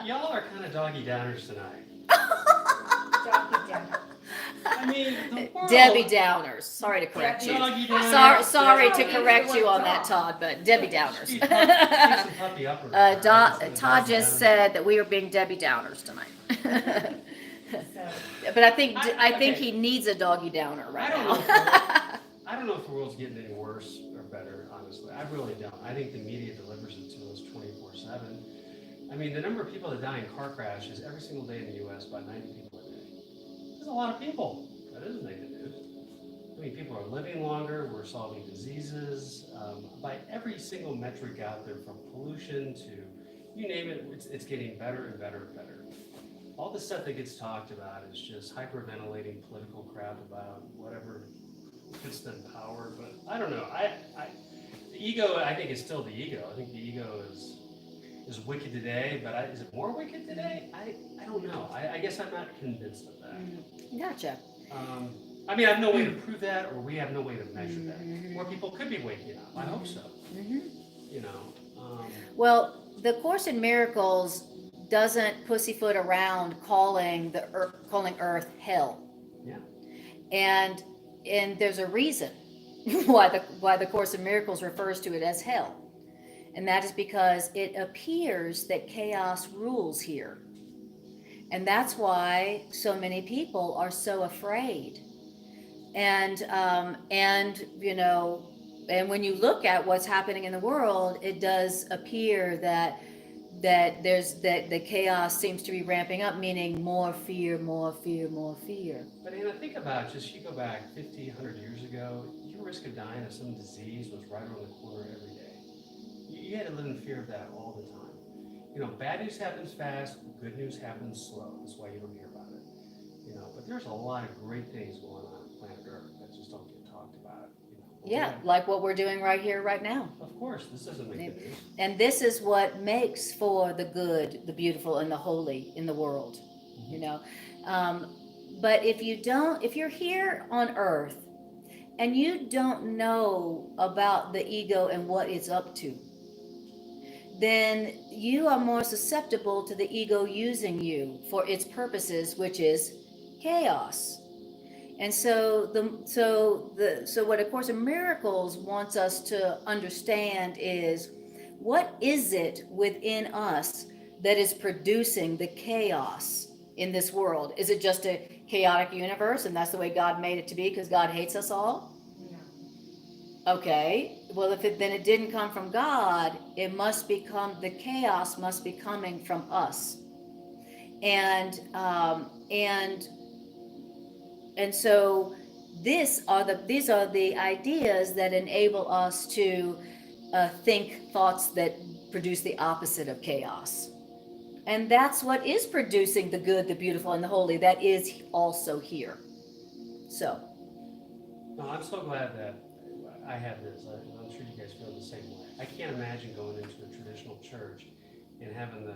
y'all are kind of doggy downers tonight. I mean, the world. Debbie Downers. Sorry to correct you. Doggy downers. Sorry to correct you on that, Todd, but Debbie Downers. Speak some puppy uppers. Todd just said that we were being Debbie Downers tonight. But I think he needs a doggy downer right now. I don't know if the world's getting any worse or better, honestly. I really don't. I think the media delivers it to us 24/7. I mean, the number of people that die in car crashes every single day in the U.S. by 90 people a day. That's a lot of people. That doesn't make the news. I mean, people are living longer. We're solving diseases by every single metric out there, from pollution to you name it. It's getting better and better and better. All the stuff that gets talked about is just hyperventilating political crap about whatever puts them in power. But I don't know. The ego, I think, is still the ego. I think the ego is wicked today, but is it more wicked today? I don't know. I guess I'm not convinced of that. Gotcha. I mean, I have no way to prove that, or we have no way to measure that. More people could be waking up. I hope so. Well, the Course in Miracles doesn't pussyfoot around calling Earth hell. Yeah. And there's a reason why the Course in Miracles refers to it as hell. And that is because it appears that chaos rules here. And that's why so many people are so afraid. And when you look at what's happening in the world, it does appear that the chaos seems to be ramping up, meaning more fear, more fear, more fear. But Anna, think about just, you go back 50, 100 years ago, your risk of dying of some disease was right around the corner every day. You had to live in fear of that all the time. Bad news happens fast, good news happens slow. That's why you don't hear about it. But there's a lot of great things going on planet Earth that just don't get talked about. Yeah, like what we're doing right here, right now. Of course, this doesn't make the news. And this is what makes for the good, the beautiful, and the holy in the world. But if you're here on Earth and you don't know about the ego and what it's up to, then you are more susceptible to the ego using you for its purposes, which is chaos. And so what A Course in Miracles wants us to understand is, what is it within us that is producing the chaos in this world? Is it just a chaotic universe and that's the way God made it to be because God hates us all? No. Okay, well, then it didn't come from God. It must become, the chaos must be coming from us. And so these are the ideas that enable us to think thoughts that produce the opposite of chaos. And that's what is producing the good, the beautiful, and the holy. That is also here. So. No, I'm so glad that I have this. I'm sure you guys feel the same way. I can't imagine going into a traditional church and having the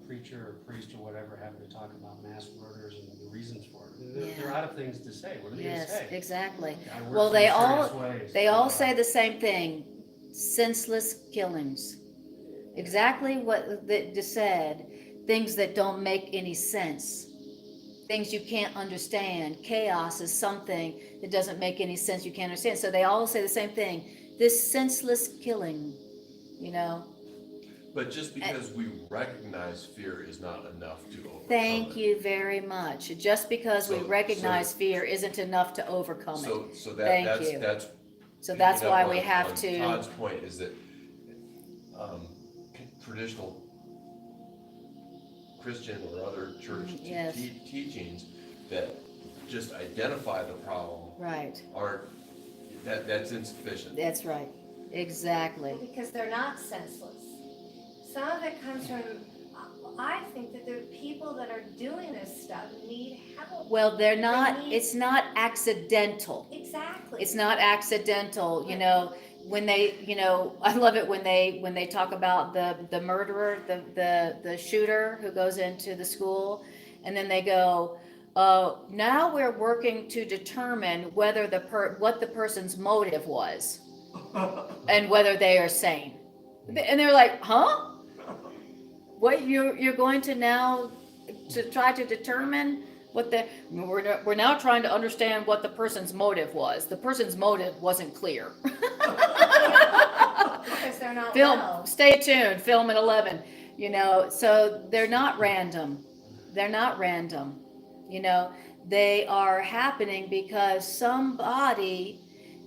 preacher or priest or whatever having to talk about mass murders and the reasons for it. They're out of things to say. What are they going to say? Yes, exactly. God works Well, in mysterious ways. they all say the same thing: senseless killings. Exactly what they just said. Things that don't make any sense. Things you can't understand. Chaos is something that doesn't make any sense. You can't understand. So they all say the same thing: this senseless killing. You know. But just because we recognize fear is not enough to overcome Thank it. you very much. Just because we recognize fear isn't enough to overcome it. So Thank that's you. that's So that's picking up why we have on to. Todd's point is that traditional Christian or other church Yes. teachings that just identify the problem Right. aren't, that's insufficient. That's right. Exactly. Because they're not senseless. Some of it comes from, I think that the people that are doing this stuff need help. Well, they're not. They need- It's not accidental. Exactly. It's not accidental. You know, when they, I love it when they talk about the murderer, the shooter who goes into the school, and then they go, now we're working to determine whether what the person's motive was, and whether they are sane. And they're like, huh? What, you're going to now to try to determine what we're now trying to understand what the person's motive was. The person's motive wasn't clear. Because they're not Film, well. stay tuned, film at 11, so they're not random. They're not random. They are happening because somebody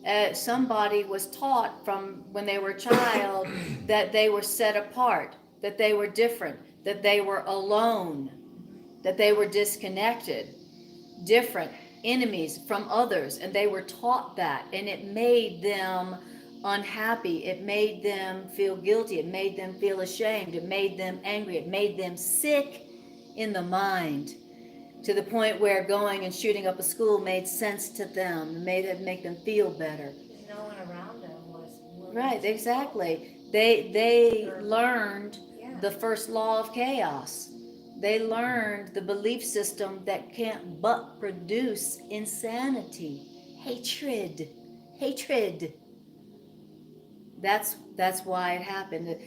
was taught from when they were a child that they were set apart, that they were different, that they were alone, that they were disconnected, different, enemies from others, and they were taught that, and it made them unhappy, it made them feel guilty, it made them feel ashamed, it made them angry, it made them sick in the mind, to the point where going and shooting up a school made sense to them, made it make them feel better. Because no one around them was. Right, exactly. They learned the first law of chaos. They learned the belief system that can't but produce insanity, hatred. That's why it happened,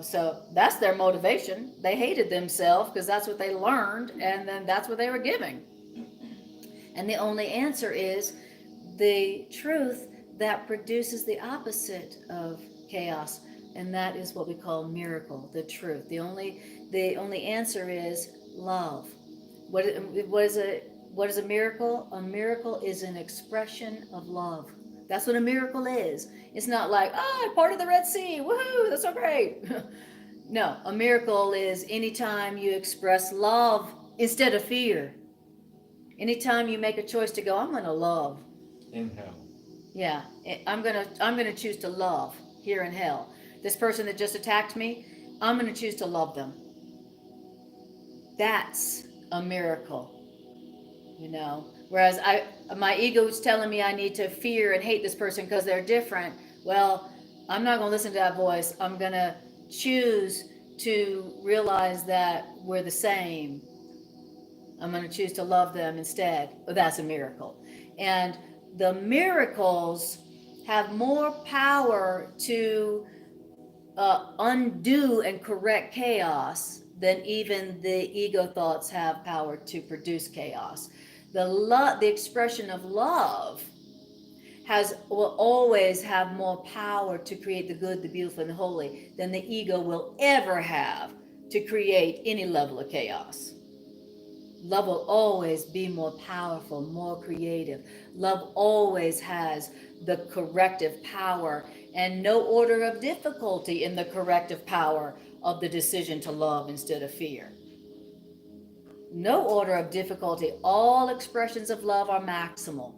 so that's their motivation. They hated themselves because that's what they learned, and then that's what they were giving. And the only answer is the truth that produces the opposite of chaos, and that is what we call miracle, the truth. The only answer is love. What is a miracle? A miracle is an expression of love. That's what a miracle is. It's not like, I'm part of the Red Sea, woohoo, that's so great. No, a miracle is anytime you express love instead of fear. Anytime you make a choice to go, I'm going to love. In hell. Yeah, I'm gonna choose to love here in hell. This person that just attacked me, I'm gonna choose to love them. That's a miracle, Whereas my ego is telling me I need to fear and hate this person because they're different. Well, I'm not gonna listen to that voice. I'm gonna choose to realize that we're the same. I'm gonna choose to love them instead. Well, that's a miracle. And the miracles have more power to undo and correct chaos than even the ego thoughts have power to produce chaos. The expression of love will always have more power to create the good, the beautiful, and the holy than the ego will ever have to create any level of chaos. Love will always be more powerful, more creative. Love always has the corrective power, and no order of difficulty in the corrective power of the decision to love instead of fear. No order of difficulty. All expressions of love are maximal.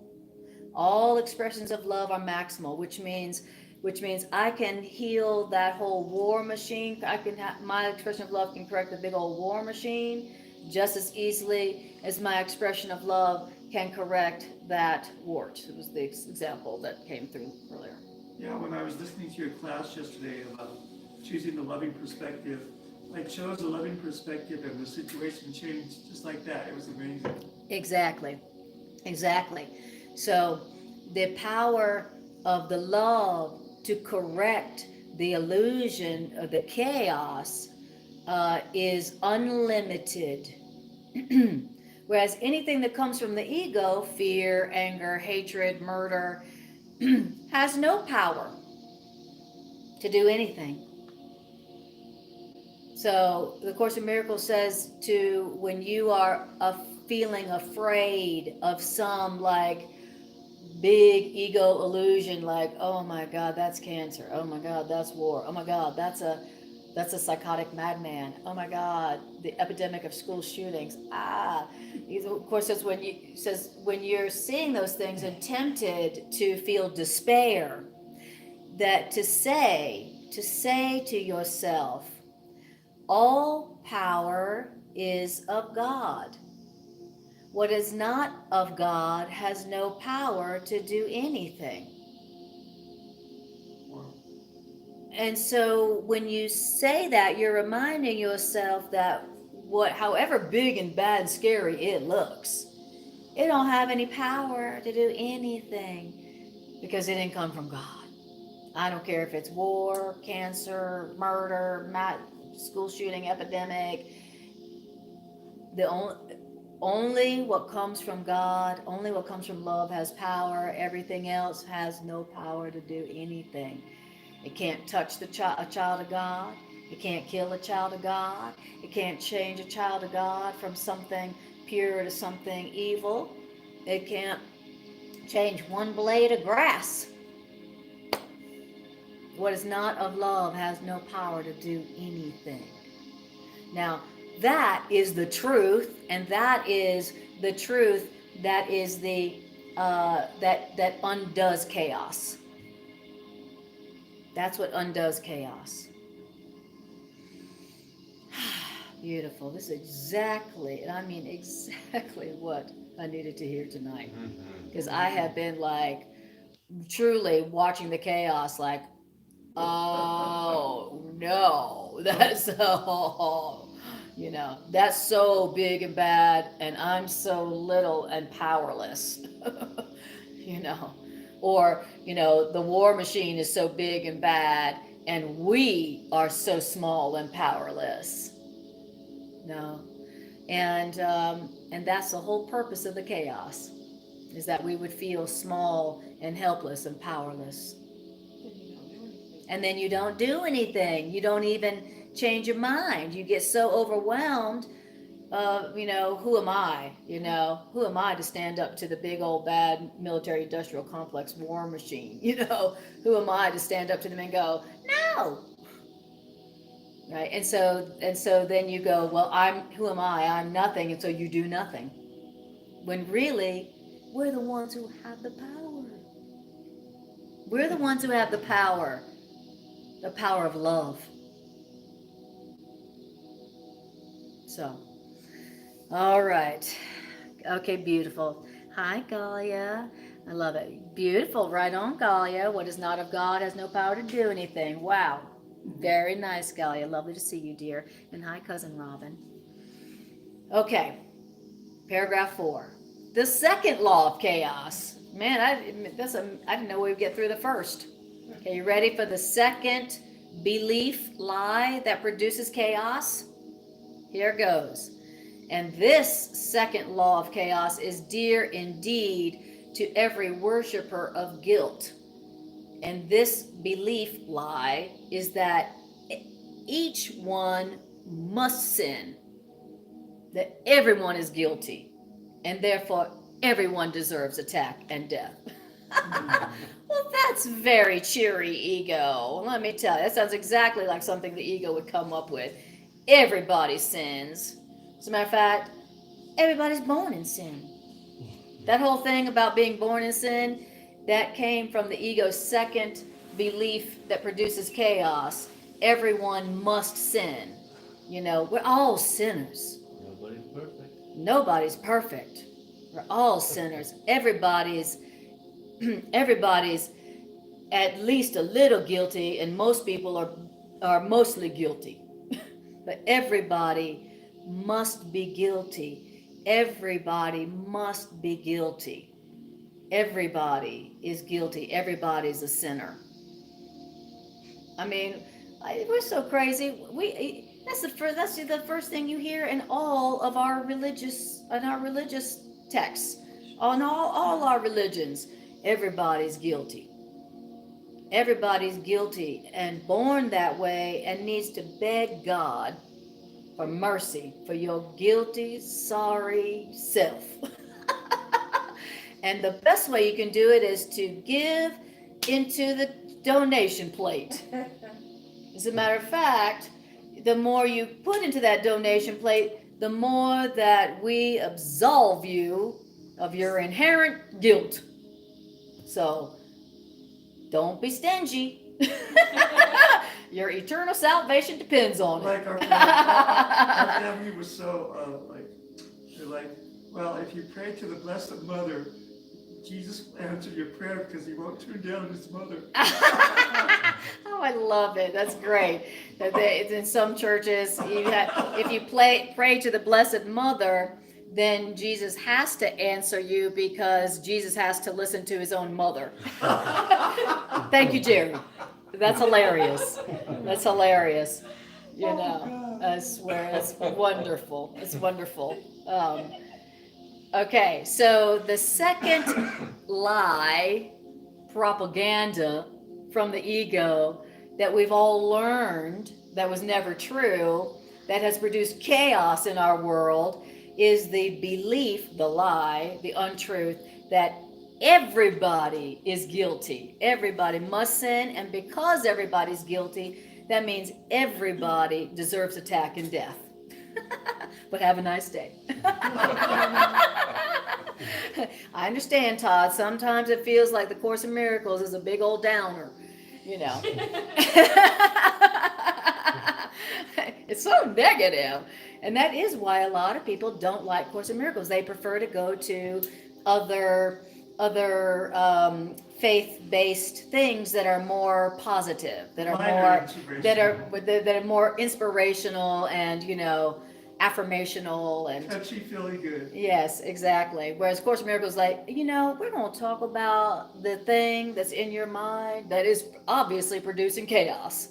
All expressions of love are maximal, which means I can heal that whole war machine. My expression of love can correct the big old war machine just as easily as my expression of love can correct that wart. It was the example that came through earlier. Yeah, when I was listening to your class yesterday about choosing the loving perspective, I chose a loving perspective and the situation changed just like that. It was amazing. Exactly. So the power of the love to correct the illusion of the chaos is unlimited. Whereas anything that comes from the ego, fear, anger, hatred, murder, has no power to do anything. So the Course in Miracles says to when you are feeling afraid of some like big ego illusion, like, oh my God, that's cancer. Oh my God, that's war. Oh my God, that's a psychotic madman. Oh my God, the epidemic of school shootings. Of course, says when you're seeing those things and tempted to feel despair, that to say to yourself, all power is of God. What is not of God has no power to do anything. And so when you say that, you're reminding yourself that however big and bad and scary it looks, it don't have any power to do anything because it didn't come from God. I don't care if it's war, cancer, murder, school shooting, epidemic. Only what comes from God, only what comes from love has power. Everything else has no power to do anything. It can't touch a child of God. It can't kill a child of God. It can't change a child of God from something pure to something evil. It can't change one blade of grass. What is not of love has no power to do anything. Now, that is the truth, and that is the truth that is that undoes chaos. That's what undoes chaos. Beautiful. This is exactly what I needed to hear tonight. Because I have been like truly watching the chaos like, oh no, that's that's so big and bad, and I'm so little and powerless. Or the war machine is so big and bad, and we are so small and powerless. No, and that's the whole purpose of the chaos, is that we would feel small and helpless and powerless. And then you don't do anything. You don't even change your mind. You get so overwhelmed. Who am I? Who am I to stand up to the big old bad military industrial complex war machine? Who am I to stand up to them and go, no? Right? And so then you go, well, who am I? I'm nothing. And so you do nothing. When really, we're the ones who have the power. We're the ones who have the power of love. So, all right. Okay, beautiful. Hi, Galia. I love it. Beautiful. Right on, Galia. What is not of God has no power to do anything. Wow. Very nice, Galia. Lovely to see you, dear. And hi, Cousin Robin. Okay. Paragraph 4. The second law of chaos. Man, I didn't know we'd get through the first. Okay, you ready for the second belief lie that produces chaos? Here goes. And this second law of chaos is dear indeed to every worshiper of guilt. And this belief lie is that each one must sin, that everyone is guilty, and therefore everyone deserves attack and death. Well, that's very cheery ego. Let me tell you, that sounds exactly like something the ego would come up with. Everybody sins. As a matter of fact, everybody's born in sin. That whole thing about being born in sin, that came from the ego's second belief that produces chaos. Everyone must sin. You know, we're all sinners. Nobody's perfect. Nobody's perfect. We're all sinners. Everybody's at least a little guilty, and most people are mostly guilty. But everybody must be guilty. Everybody must be guilty. Everybody is guilty. Everybody's a sinner. I mean, we're so crazy. That's the first thing you hear in all of our religious texts, on all our religions. Everybody's guilty. Everybody's guilty and born that way and needs to beg God for mercy for your guilty, sorry self. And the best way you can do it is to give into the donation plate. As a matter of fact, the more you put into that donation plate, the more that we absolve you of your inherent guilt. So don't be stingy. Your eternal salvation depends on it. Like our family was so, they're like, well, if you pray to the Blessed Mother, Jesus will answer your prayer because he won't turn down his mother. Oh, I love it. That's great. It's in some churches, if you pray to the Blessed Mother, then Jesus has to answer you because Jesus has to listen to his own mother. Thank you, Jerry. That's hilarious. That's hilarious. You know, I swear, it's wonderful. It's wonderful. Okay, so the second lie, propaganda from the ego that we've all learned that was never true, that has produced chaos in our world, is the belief, the lie, the untruth, that everybody is guilty. Everybody must sin, and because everybody's guilty, that means everybody deserves attack and death. But have a nice day. I understand, Todd. Sometimes it feels like the Course in Miracles is a big old downer, you know. It's so negative. And that is why a lot of people don't like Course in Miracles. They prefer to go to other faith-based things that are more positive, that are more inspirational and, you know, affirmational and Touchy-feely good. Yes, exactly. Whereas Course in Miracles is like, you know, we're going to talk about the thing that's in your mind that is obviously producing chaos.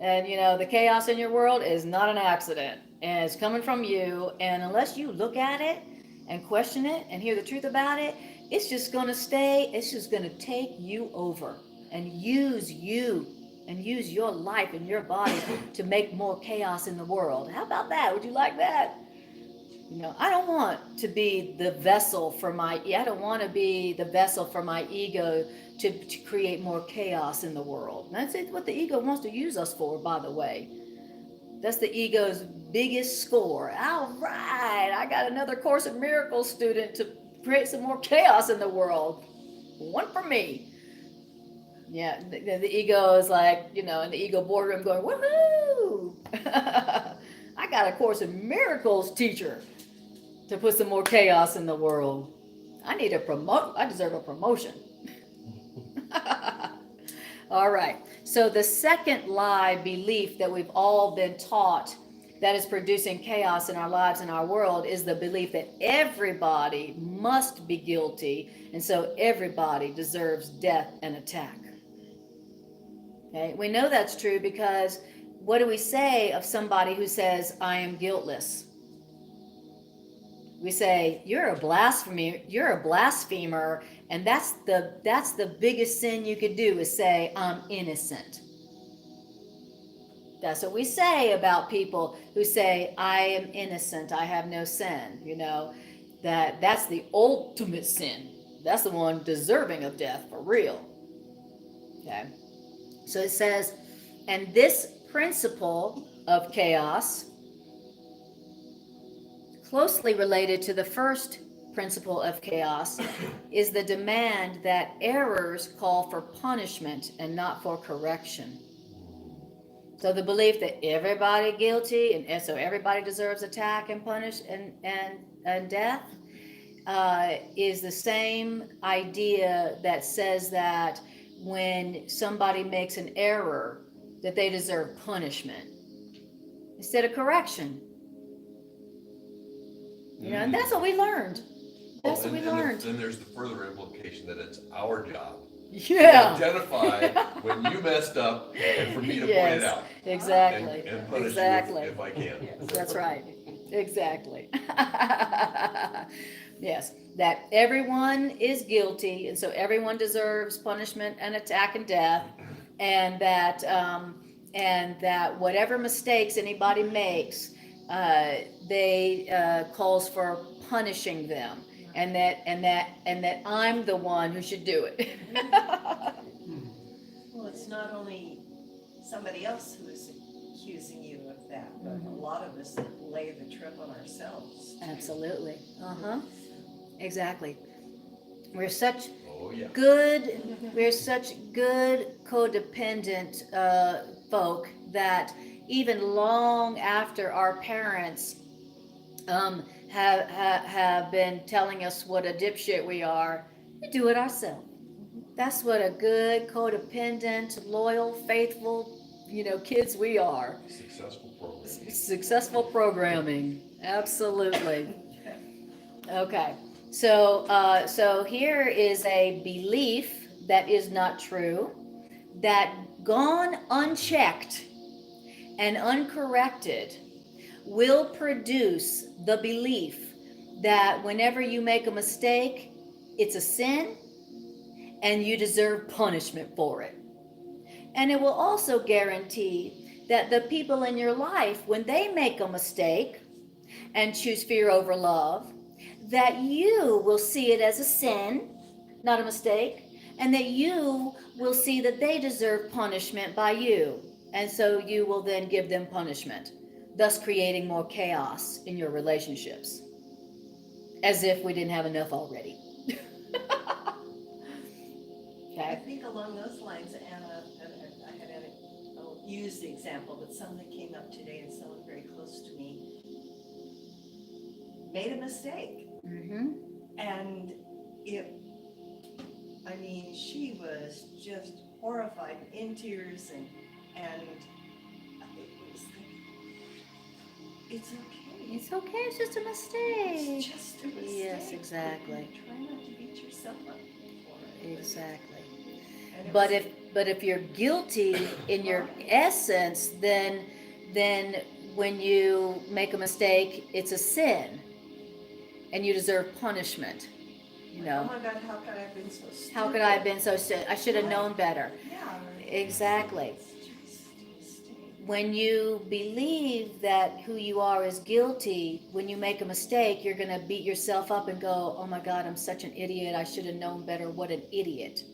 And, you know, the chaos in your world is not an accident. And it's coming from you. And unless you look at it and question it and hear the truth about it, it's just going to take you over and use you and use your life and your body to make more chaos in the world. How about that? Would you like that? You know, I don't want to be the vessel for my ego to create more chaos in the world. And that's what the ego wants to use us for, by the way. That's the ego's biggest score. All right, I got another Course in Miracles student to create some more chaos in the world. One for me. Yeah, the ego is like, you know, in the ego boardroom going, woohoo! I got a Course in Miracles teacher to put some more chaos in the world. I deserve a promotion. All right. So the second lie belief that we've all been taught that is producing chaos in our lives and our world is the belief that everybody must be guilty, and so everybody deserves death and attack. Okay? We know that's true because what do we say of somebody who says, I am guiltless? We say, you're a blasphemer, and that's the biggest sin you could do, is say, I'm innocent. That's what we say about people who say, I am innocent, I have no sin, that's the ultimate sin. That's the one deserving of death for real. Okay. So it says, and this principle of chaos, closely related to the first principle of chaos, is the demand that errors call for punishment and not for correction. So the belief that everybody guilty, and so everybody deserves attack and punish and death, is the same idea that says that when somebody makes an error, that they deserve punishment instead of correction. And that's what we learned. That's what we learned. Then there's the further implication that it's our job Yeah. to identify when you messed up and for me to point it out. Exactly. And punish Exactly. you if I can. That's right. Exactly. Yes, that everyone is guilty, and so everyone deserves punishment and attack and death, and that whatever mistakes anybody makes, they calls for punishing them, and that I'm the one who should do it. Well, it's not only somebody else who is accusing you of that, but a lot of us lay the trip on ourselves. Absolutely. Exactly. We're such Oh, yeah. we're such good codependent folk that even long after our parents have been telling us what a dipshit we are, we do it ourselves. That's what a good codependent, loyal, faithful, kids we are. Successful programming. Absolutely. Okay. So here is a belief that is not true, that gone unchecked and uncorrected will produce the belief that whenever you make a mistake, it's a sin and you deserve punishment for it. And it will also guarantee that the people in your life, when they make a mistake and choose fear over love, that you will see it as a sin, not a mistake, and that you will see that they deserve punishment by you. And so you will then give them punishment, thus creating more chaos in your relationships. As if we didn't have enough already. I think along those lines, Anna, I'll use the example, but something came up today and someone very close to me made a mistake. And she was just horrified, in tears, and it was like, it's okay. It's okay, it's just a mistake. It's just a mistake. Yes, exactly. Try not to beat yourself up for it. Exactly. But if you're guilty in your essence, then when you make a mistake, it's a sin, and you deserve punishment. Oh my God, how could I have been so stupid? How could I have been so stupid? I should have known better. Yeah. Exactly. It's just a mistake. When you believe that who you are is guilty, when you make a mistake, you're going to beat yourself up and go, oh my God, I'm such an idiot. I should have known better. What an idiot.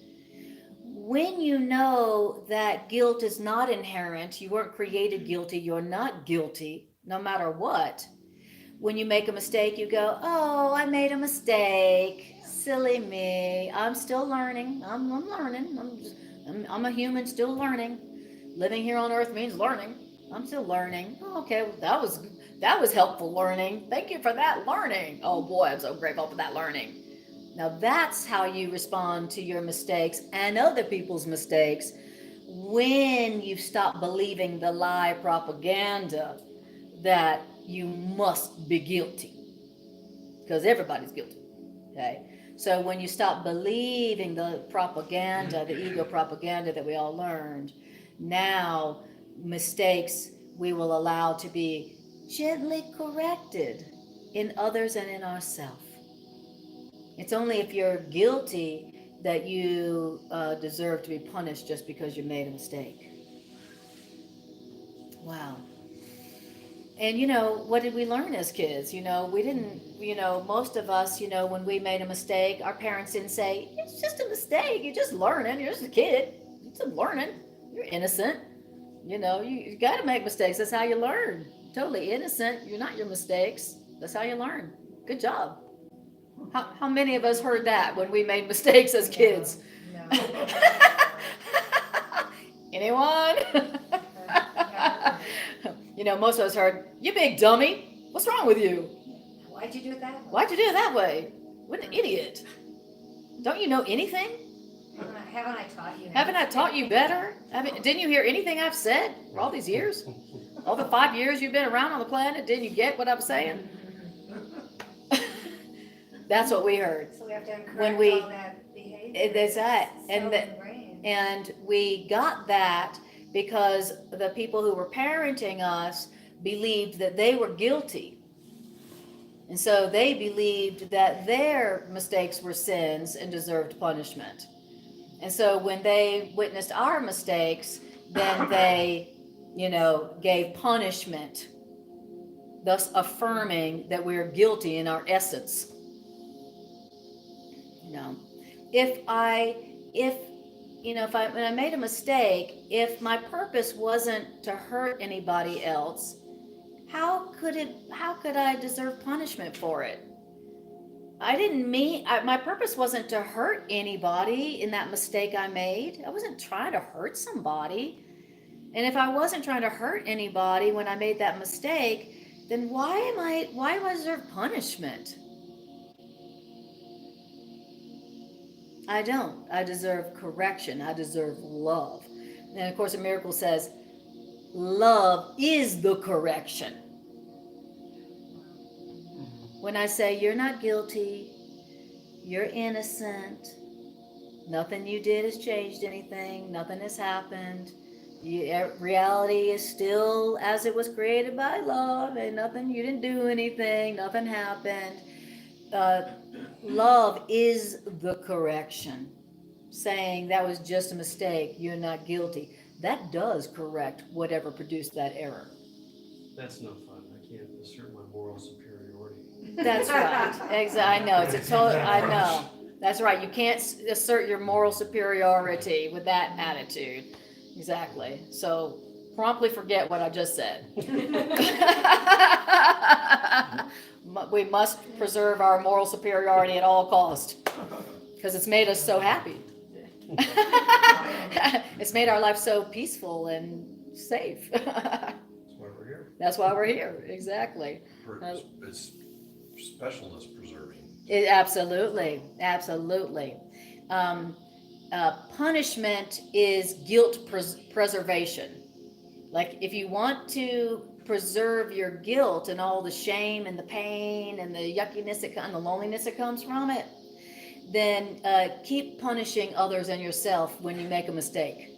When you know that guilt is not inherent, you weren't created guilty, you're not guilty, no matter what. When you make a mistake, you go, oh, I made a mistake. Silly me. I'm still learning. I'm learning. I'm a human still learning. Living here on earth means learning. I'm still learning. Oh, okay, well, that was helpful learning. Thank you for that learning. Oh boy, I'm so grateful for that learning. Now that's how you respond to your mistakes and other people's mistakes, when you stop believing the lie propaganda that you must be guilty, because everybody's guilty. Okay, so when you stop believing the propaganda, the ego propaganda that we all learned, now mistakes we will allow to be gently corrected in others and in ourselves. It's only if you're guilty that you deserve to be punished just because you made a mistake. Wow. And what did we learn as kids? We didn't, most of us, when we made a mistake, our parents didn't say, it's just a mistake. You're just learning. You're just a kid. You're just learning. You're innocent. You got to make mistakes. That's how you learn. Totally innocent. You're not your mistakes. That's how you learn. Good job. How many of us heard that when we made mistakes as kids? No. Anyone? Most of us heard, you big dummy. What's wrong with you? Why'd you do it that way? Why'd you do it that way? What an idiot. Don't you know anything? Haven't I taught you? Haven't I taught you better? Didn't you hear anything I've said for all these years? All the 5 years you've been around on the planet, didn't you get what I'm saying? That's what we heard. So we have to encourage When we- all that behavior. That's right. So ingrained. And we got that because the people who were parenting us believed that they were guilty. And so they believed that their mistakes were sins and deserved punishment. And so when they witnessed our mistakes, then they, gave punishment, thus affirming that we're guilty in our essence. When I made a mistake, if my purpose wasn't to hurt anybody else, how could I deserve punishment for it? My purpose wasn't to hurt anybody in that mistake I made. I wasn't trying to hurt somebody. And if I wasn't trying to hurt anybody when I made that mistake, then why do I deserve punishment? I don't. I deserve correction. I deserve love. And of course, A Miracle says, love is the correction. When I say you're not guilty, you're innocent, nothing you did has changed anything, nothing has happened. Reality is still as it was created by love, and you didn't do anything, nothing happened. Love is the correction, saying that was just a mistake, you're not guilty. That does correct whatever produced that error. That's no fun. I can't assert my moral superiority. That's right. I know. I know. That's right. You can't assert your moral superiority with that attitude. Exactly. So promptly forget what I just said. We must preserve our moral superiority at all costs because it's made us so happy. It's made our life so peaceful and safe. That's why we're here. That's why we're here. Exactly. It's specialness preserving. Absolutely. Punishment is guilt preservation. Like if you want to preserve your guilt and all the shame and the pain and the yuckiness and the loneliness that comes from it, then keep punishing others and yourself when you make a mistake.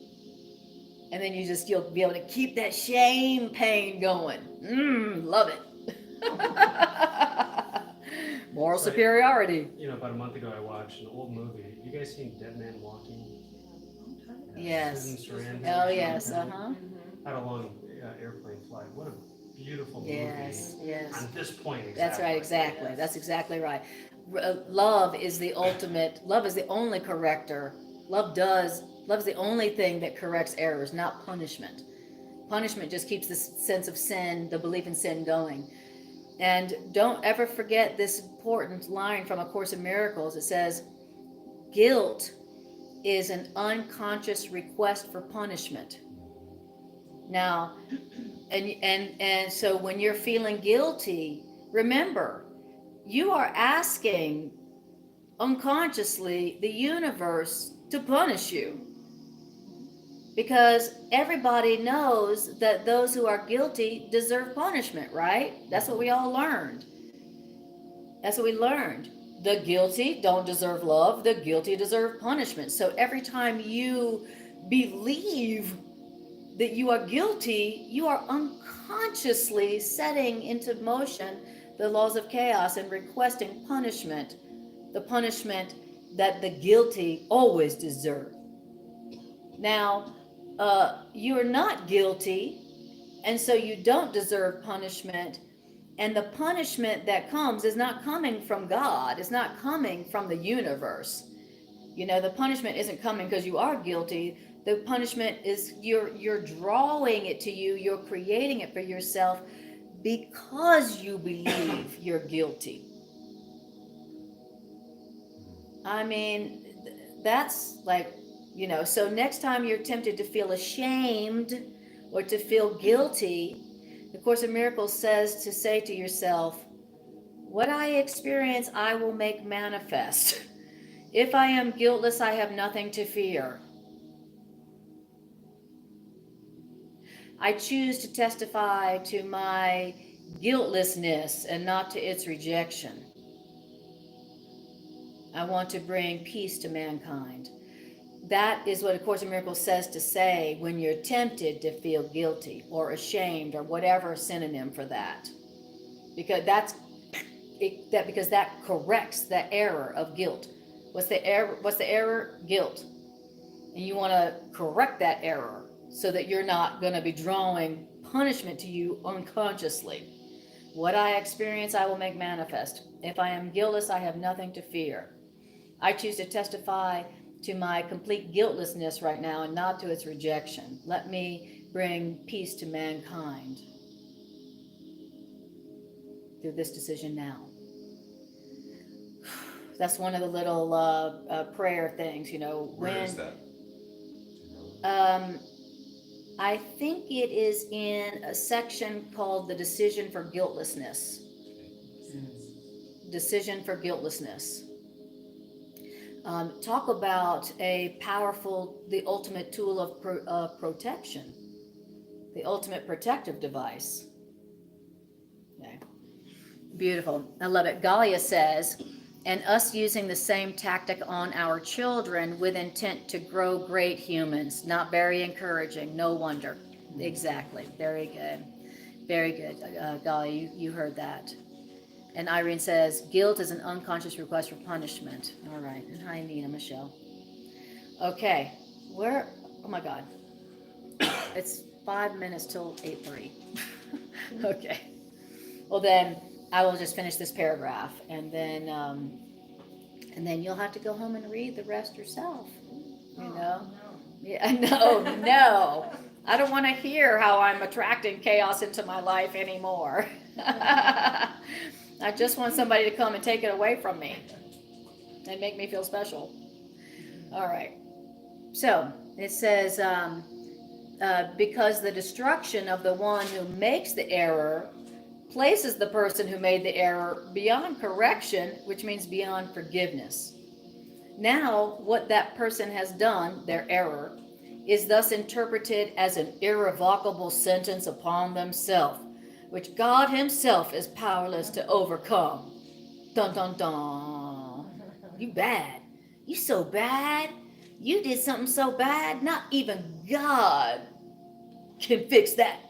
And then you'll be able to keep that shame pain going. Love it. Moral superiority. About a month ago I watched an old movie. You guys seen Dead Man Walking? Yes. Susan Sarandon. Oh yes. Had a long airplane flight. What a beautiful movie. Yes. On this point, exactly. That's right. Exactly. That's exactly right. Love is the ultimate. Love is the only corrector. Love is the only thing that corrects errors, not punishment. Punishment just keeps the sense of sin, the belief in sin going. And don't ever forget this important line from A Course in Miracles. It says, guilt is an unconscious request for punishment. Now, and so when you're feeling guilty, remember, you are asking unconsciously the universe to punish you. Because everybody knows that those who are guilty deserve punishment, right? That's what we all learned. That's what we learned. The guilty don't deserve love. The guilty deserve punishment. So every time you believe that you are guilty, you are unconsciously setting into motion the laws of chaos and requesting punishment, the punishment that the guilty always deserve. Now, you are not guilty, and so you don't deserve punishment. And the punishment that comes is not coming from God. It's not coming from the universe. You know, the punishment isn't coming because you are guilty. The punishment is you're drawing it to you. You're creating it for yourself because you believe you're guilty. I mean, that's like, you know, so next time you're tempted to feel ashamed or to feel guilty, the Course in Miracles says to say to yourself, what I experience, I will make manifest. If I am guiltless, I have nothing to fear. I choose to testify to my guiltlessness and not to its rejection. I want to bring peace to mankind. That is what A Course in Miracles says to say when you're tempted to feel guilty or ashamed or whatever synonym for that. Because because that corrects the error of guilt. What's the error? What's the error? Guilt. And you want to correct that error so that you're not going to be drawing punishment to you unconsciously. What I experience, I will make manifest. If I am guiltless, I have nothing to fear. I choose to testify to my complete guiltlessness right now and not to its rejection. Let me bring peace to mankind through this decision now. That's one of the little prayer things, you know. Where is that? I think it is in a section called the Decision for Guiltlessness. Decision for Guiltlessness. Talk about a powerful, the ultimate tool of protection, the ultimate protective device. Okay. Beautiful. I love it. Galia says, and us using the same tactic on our children with intent to grow great humans. Not very encouraging. No wonder. Exactly. Very good. Very good. Galia, you heard that. And Irene says, guilt is an unconscious request for punishment. All right. And hi, Nina, Michelle. Okay. Where? Oh, my God. It's 5 minutes till 8:30. Okay. Well, then I will just finish this paragraph, and then you'll have to go home and read the rest yourself. You know? Yeah. No. I don't want to hear how I'm attracting chaos into my life anymore. I just want somebody to come and take it away from me and make me feel special. All right. So it says, because the destruction of the one who makes the error places the person who made the error beyond correction, which means beyond forgiveness. Now, what that person has done, their error, is thus interpreted as an irrevocable sentence upon themselves, which God himself is powerless to overcome. Dun, dun, dun. You bad. You so bad. You did something so bad, not even God can fix that.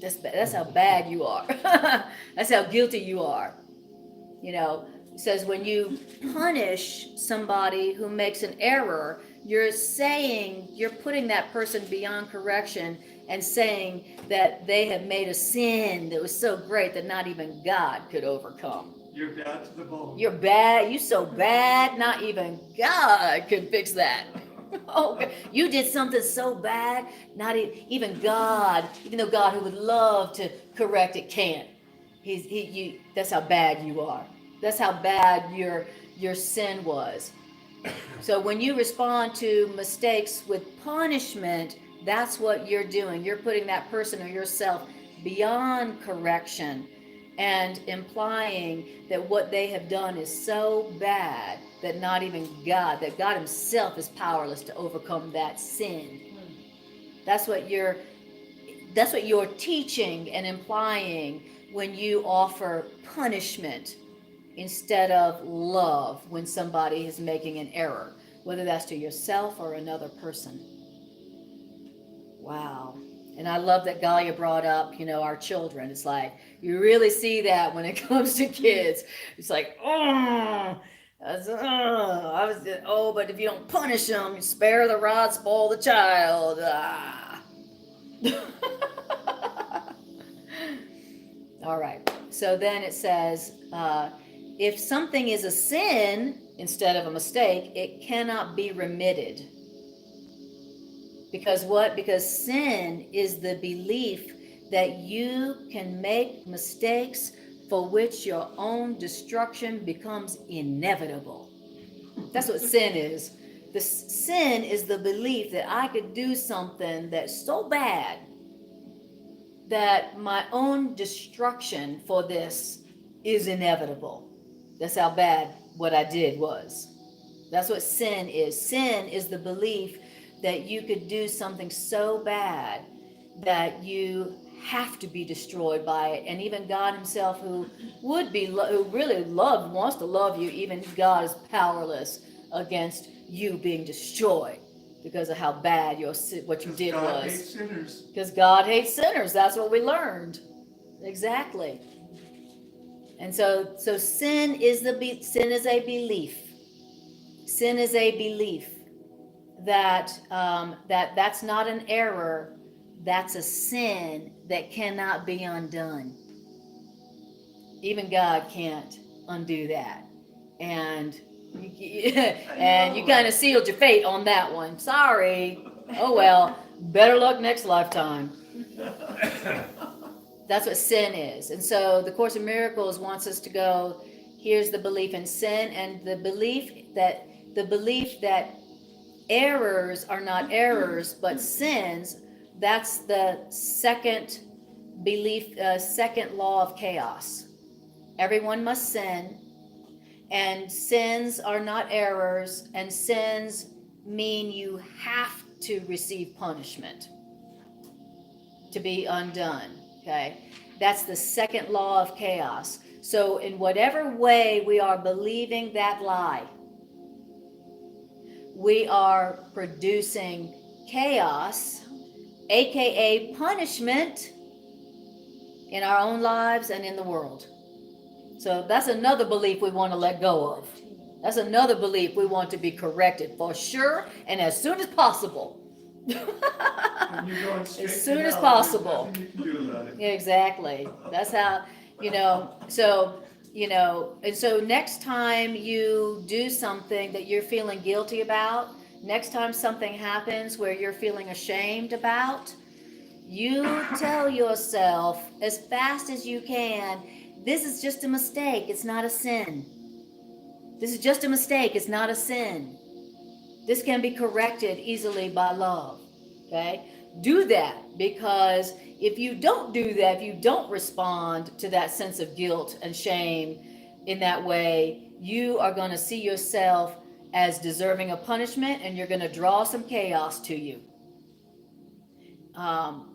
That's how bad you are. That's how guilty you are. You know, it says when you punish somebody who makes an error, you're putting that person beyond correction and saying that they have made a sin that was so great that not even God could overcome. You're bad to the bone. You're bad. You so bad, not even God could fix that. Oh, you did something so bad, not even God, even though God who would love to correct it can't. That's how bad you are. That's how bad your sin was. So when you respond to mistakes with punishment, that's what you're doing. You're putting that person or yourself beyond correction and implying that what they have done is so bad that not even God, that God himself is powerless to overcome that sin. That's what you're teaching and implying when you offer punishment instead of love when somebody is making an error, whether that's to yourself or another person. Wow. And I love that Galia brought up, our children. It's like, you really see that when it comes to kids. It's like, but if you don't punish them, you spare the rod, spoil the child. Ah. All right. So then it says, if something is a sin instead of a mistake, it cannot be remitted. Because what? Because sin is the belief that you can make mistakes for which your own destruction becomes inevitable. That's what sin is. The sin is the belief that I could do something that's so bad that my own destruction for this is inevitable. That's how bad what I did was. That's what sin is. Sin is the belief that you could do something so bad that you have to be destroyed by it. And even God himself, who really wants to love you, even God is powerless against you being destroyed because of how bad what you did God was. hates sinners. Because God hates sinners. That's what we learned. Exactly. And so sin is a belief. Sin is a belief that that's not an error. That's a sin that cannot be undone. Even God can't undo that. And you kind of sealed your fate on that one. Sorry. Oh well. Better luck next lifetime. That's what sin is. And so the Course in Miracles wants us to go, here's the belief in sin, and the belief that errors are not errors but sins. That's the second belief, second law of chaos. Everyone must sin, and sins are not errors, and sins mean you have to receive punishment to be undone. Okay, that's the second law of chaos. So in whatever way we are believing that lie, we are producing chaos, aka punishment, in our own lives and in the world. So that's another belief we want to let go of. That's another belief we want to be corrected for sure, and as soon as possible. And you're going straight As soon to as hell, possible. there's nothing you can do about it. Exactly. That's how, and so next time you do something that you're feeling guilty about, next time something happens where you're feeling ashamed about, you tell yourself as fast as you can, this is just a mistake. It's not a sin. This is just a mistake. It's not a sin. This can be corrected easily by love. Okay? Do that, because if you don't do that, if you don't respond to that sense of guilt and shame in that way, you are going to see yourself as deserving of punishment, and you're going to draw some chaos to you. And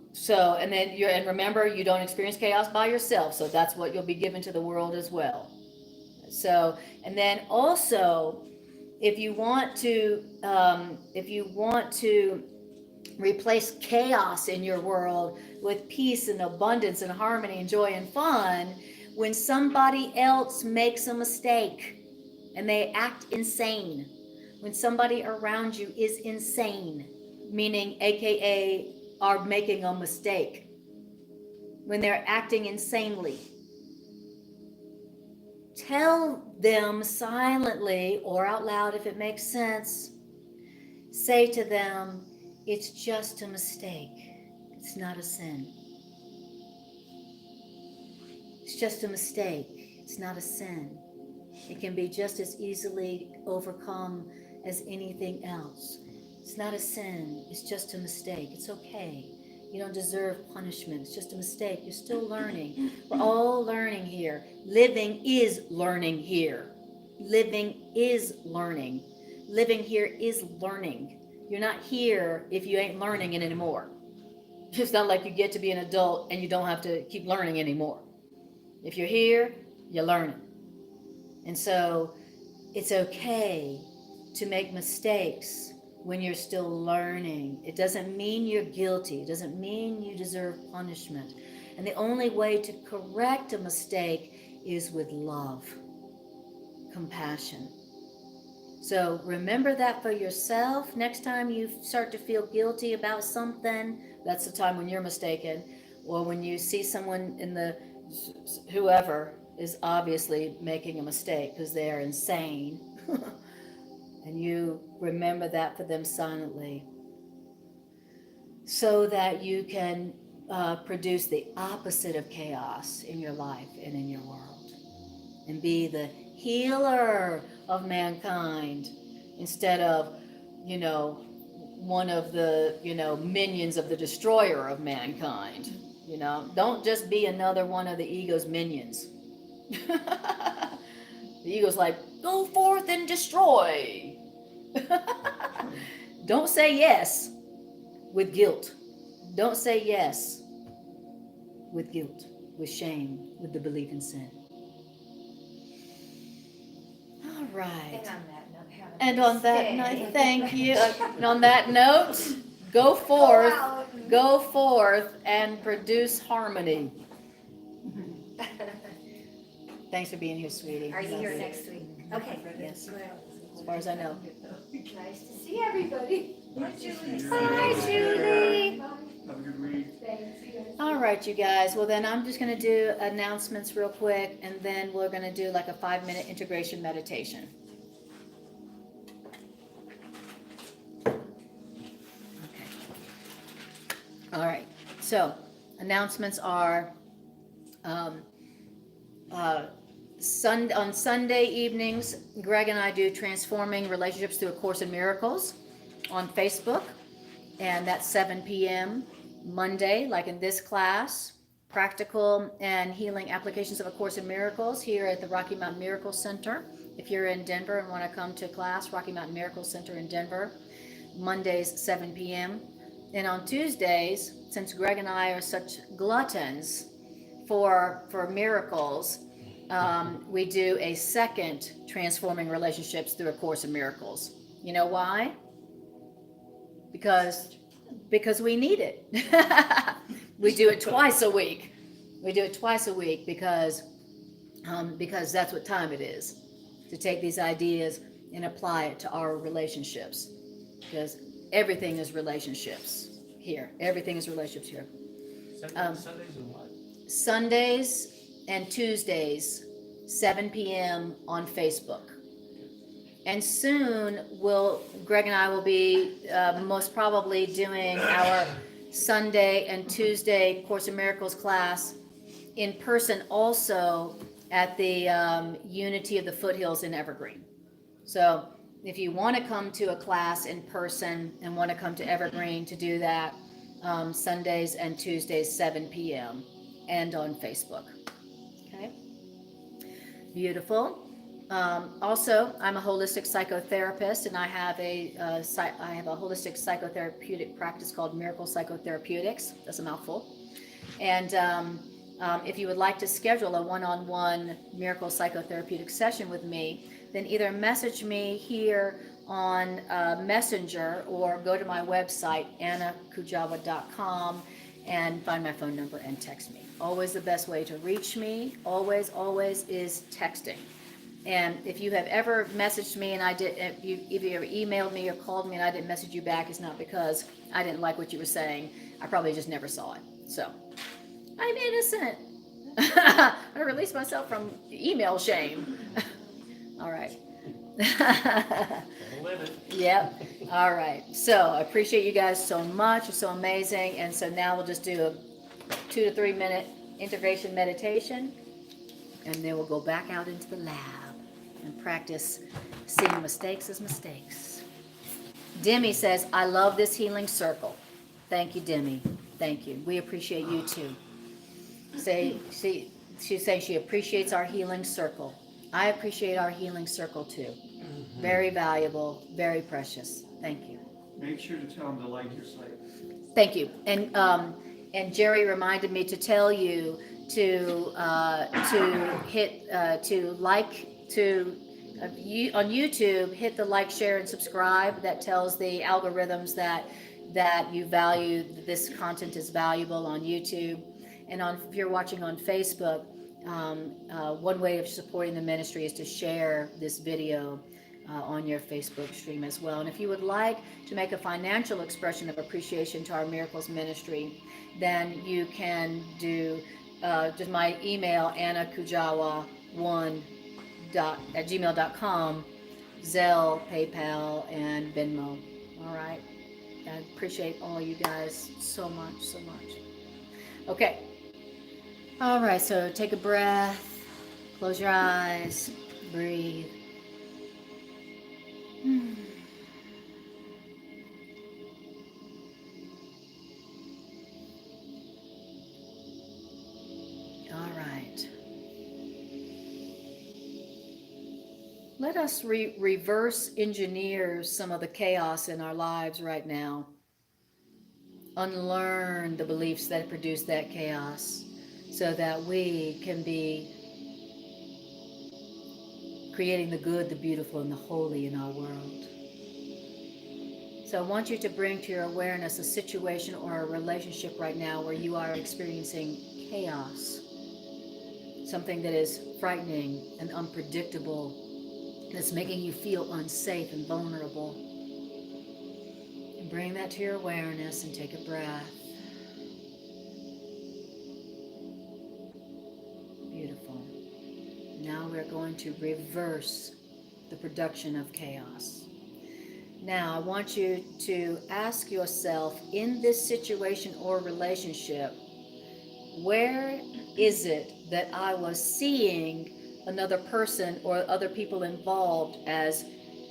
remember, you don't experience chaos by yourself, so that's what you'll be given to the world as well. So, and then also, if you want to replace chaos in your world with peace and abundance and harmony and joy and fun, when somebody else makes a mistake and they act insane, when somebody around you is insane, meaning aka are making a mistake, when they're acting insanely, tell them silently or out loud if it makes sense. Say to them, it's just a mistake. It's not a sin. It's just a mistake. It's not a sin. It can be just as easily overcome as anything else. It's not a sin. It's just a mistake. It's okay. You don't deserve punishment. It's just a mistake. You're still learning. We're all learning here. Living is learning here. Living is learning. Living here is learning. You're not here if you ain't learning it anymore. It's not like you get to be an adult and you don't have to keep learning anymore. If you're here, you're learning. And so it's okay to make mistakes when you're still learning. It doesn't mean you're guilty. It doesn't mean you deserve punishment. And the only way to correct a mistake is with love, compassion. So remember that for yourself. Next time you start to feel guilty about something, that's the time when you're mistaken. Or when you see someone whoever is obviously making a mistake because they are insane. And you remember that for them silently, so that you can produce the opposite of chaos in your life and in your world, and be the healer of mankind instead of, one of the, minions of the destroyer of mankind. Don't just be another one of the ego's minions. The ego's like, go forth and destroy. Don't say yes with guilt. Don't say yes with guilt, with shame, with the belief in sin. All right. And on that note, have a And on nice that day. note, thank you. And on that note, go forth and produce harmony. Thanks for being here, sweetie. Are you Love here next week? Okay. Yes, Good. as far as I know. Nice to see everybody. Hi, Julie. Hi, Julie. Have a good week. All right, you guys. Well, then I'm just going to do announcements real quick, and then we're going to do like a 5-minute integration meditation. Okay. All right. So, announcements are on Sunday evenings, Greg and I do Transforming Relationships Through A Course in Miracles on Facebook, and that's 7 p.m. Monday, like in this class, Practical and Healing Applications of A Course in Miracles here at the Rocky Mountain Miracle Center. If you're in Denver and want to come to class, Rocky Mountain Miracle Center in Denver, Mondays, 7 p.m. And on Tuesdays, since Greg and I are such gluttons for miracles, we do a second Transforming Relationships Through A Course in Miracles. You know why? Because we need it. We do it twice a week. Because that's what time it is, to take these ideas and apply it to our relationships. Because everything is relationships here. Sundays and what? Sundays and Tuesdays, 7 p.m. on Facebook. And soon, Greg and I will be most probably doing our Sunday and Tuesday Course in Miracles class in person also at the Unity of the Foothills in Evergreen. So if you want to come to a class in person and want to come to Evergreen to do that, Sundays and Tuesdays, 7 p.m. and on Facebook. Okay? Beautiful. Also, I'm a holistic psychotherapist, and I have a holistic psychotherapeutic practice called Miracle Psychotherapeutics. That's a mouthful. And if you would like to schedule a one-on-one Miracle Psychotherapeutic session with me, then either message me here on Messenger or go to my website, annakujawa.com, and find my phone number and text me. Always the best way to reach me, always is texting. And if you have ever messaged me and if you ever emailed me or called me and I didn't message you back, it's not because I didn't like what you were saying. I probably just never saw it. So, I'm innocent. I released myself from email shame. All right. Live it. Yep. All right. So, I appreciate you guys so much. You're so amazing. And so now we'll just do a 2 to 3 minute integration meditation. And then we'll go back out into the lab and practice seeing mistakes as mistakes. Demi says, I love this healing circle. Thank you, Demi. Thank you. We appreciate you too. She's saying she appreciates our healing circle. I appreciate our healing circle too. Very valuable, very precious. Thank you. Make sure to tell them to like your site. Thank you. And Jerry reminded me to tell you to hit to like, to on YouTube, hit the like, share, and subscribe. That tells the algorithms that you value, this content is valuable on YouTube. And if you're watching on Facebook, one way of supporting the ministry is to share this video on your Facebook stream as well. And if you would like to make a financial expression of appreciation to our Miracles Ministry, then you can do just my email, annakujawa1 at gmail.com, Zelle, PayPal, and Venmo. All right. I appreciate all you guys so much, so much. Okay. All right. So take a breath, close your eyes, breathe. All right. Let us reverse engineer some of the chaos in our lives right now. Unlearn the beliefs that produce that chaos so that we can be creating the good, the beautiful, and the holy in our world. So I want you to bring to your awareness a situation or a relationship right now where you are experiencing chaos, something that is frightening and unpredictable, that's making you feel unsafe and vulnerable. And bring that to your awareness and take a breath. Beautiful. Now we're going to reverse the production of chaos. Now I want you to ask yourself, in this situation or relationship, where is it that I was seeing another person or other people involved as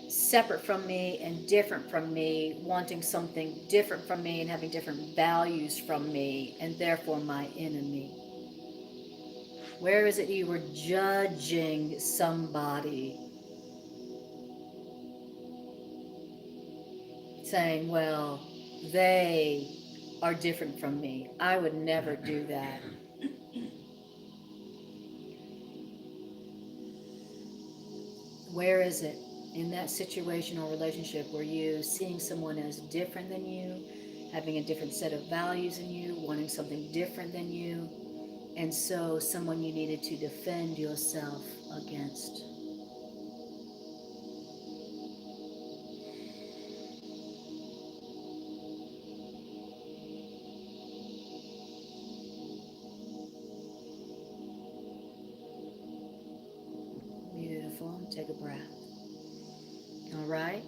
separate from me and different from me, wanting something different from me and having different values from me, and therefore my enemy? Where is it you were judging somebody, saying, well, they are different from me, I would never do that? Where is it in that situation or relationship were you seeing someone as different than you, having a different set of values than you, wanting something different than you, and so someone you needed to defend yourself against? Beautiful. Take a breath. All right.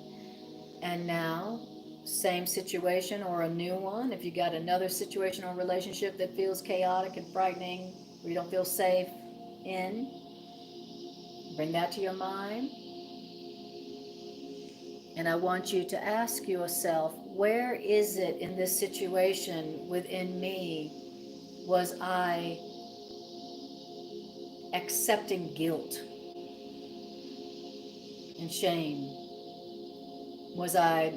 And now, same situation or a new one. If you got another situation or relationship that feels chaotic and frightening, or you don't feel safe in, bring that to your mind. And I want you to ask yourself, where is it in this situation within me was I accepting guilt and shame? Was I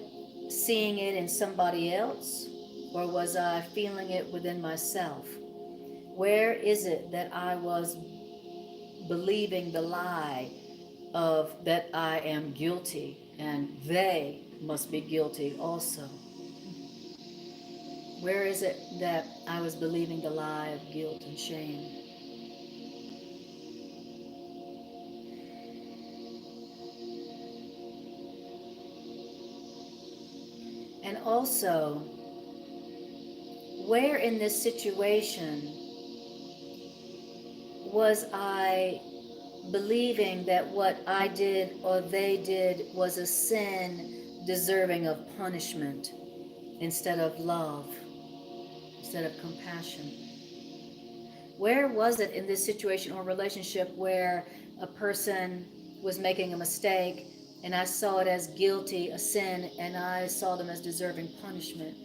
seeing it in somebody else, or was I feeling it within myself? Where is it that I was believing the lie of that I am guilty and they must be guilty also? Where is it that I was believing the lie of guilt and shame? And also, where in this situation was I believing that what I did or they did was a sin deserving of punishment instead of love, instead of compassion? Where was it in this situation or relationship where a person was making a mistake and I saw it as guilty, a sin, and I saw them as deserving punishment?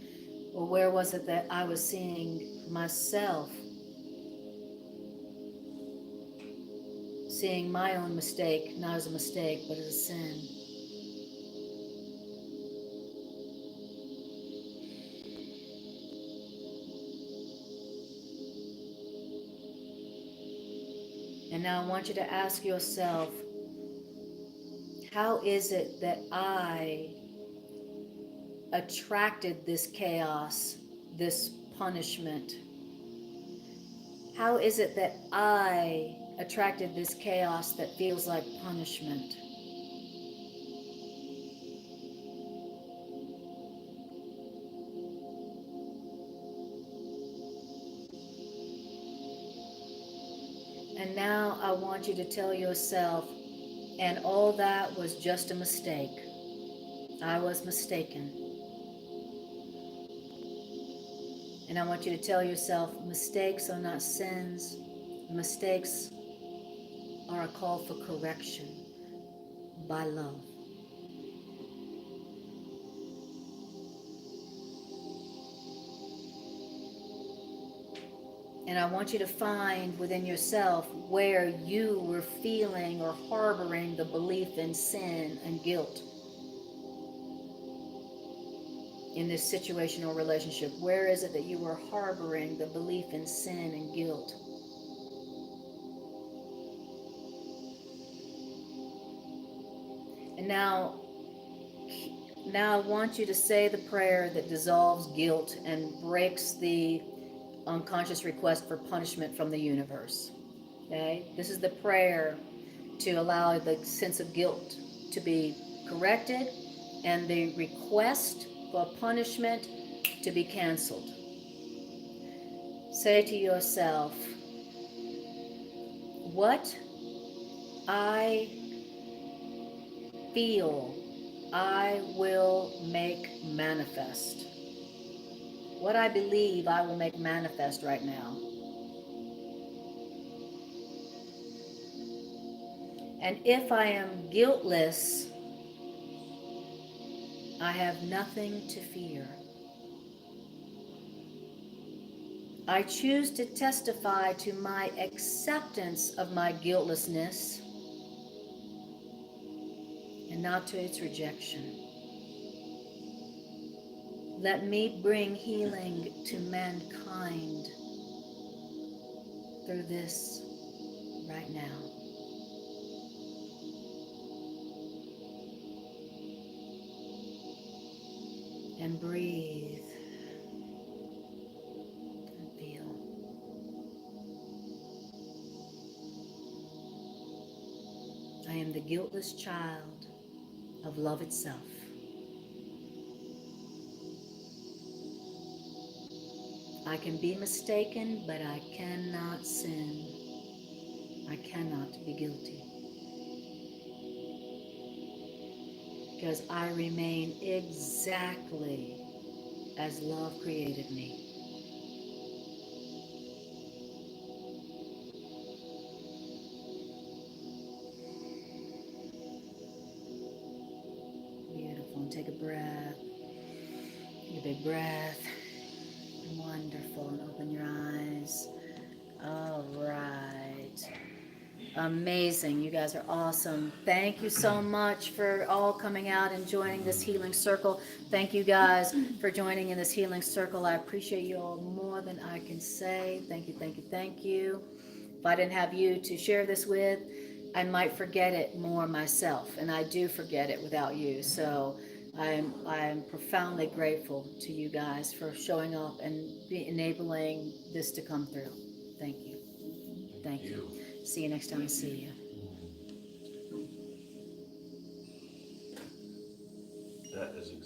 Or where was it that I was seeing myself, seeing my own mistake not as a mistake but as a sin? And now I want you to ask yourself, how is it that I attracted this chaos, this punishment? How is it that I attracted this chaos that feels like punishment? And now I want you to tell yourself, and all that was just a mistake. I was mistaken. And I want you to tell yourself, mistakes are not sins. Mistakes are a call for correction by love. And I want you to find within yourself where you were feeling or harboring the belief in sin and guilt in this situation or relationship. Where is it that you were harboring the belief in sin and guilt? And now I want you to say the prayer that dissolves guilt and breaks the unconscious request for punishment from the universe. Okay? This is the prayer to allow the sense of guilt to be corrected and the request for punishment to be canceled. Say to yourself, what I feel, I will make manifest. What I believe, I will make manifest right now. And if I am guiltless, I have nothing to fear. I choose to testify to my acceptance of my guiltlessness and not to its rejection. Let me bring healing to mankind through this right now. And breathe and feel. I am the guiltless child of love itself. I can be mistaken, but I cannot sin. I cannot be guilty. Because I remain exactly as love created me. Beautiful. And take a breath. Take a big breath. Wonderful. And open your eyes. All right. Amazing. You guys are awesome. Thank you so much for all coming out and joining this healing circle. Thank you guys for joining in this healing circle. I appreciate you all more than I can say. Thank you, thank you, thank you. If I didn't have you to share this with, I might forget it more myself, and I do forget it without you. So I'm profoundly grateful to you guys for showing up and enabling this to come through. Thank you. Thank you. See you next time I see you. That is exactly.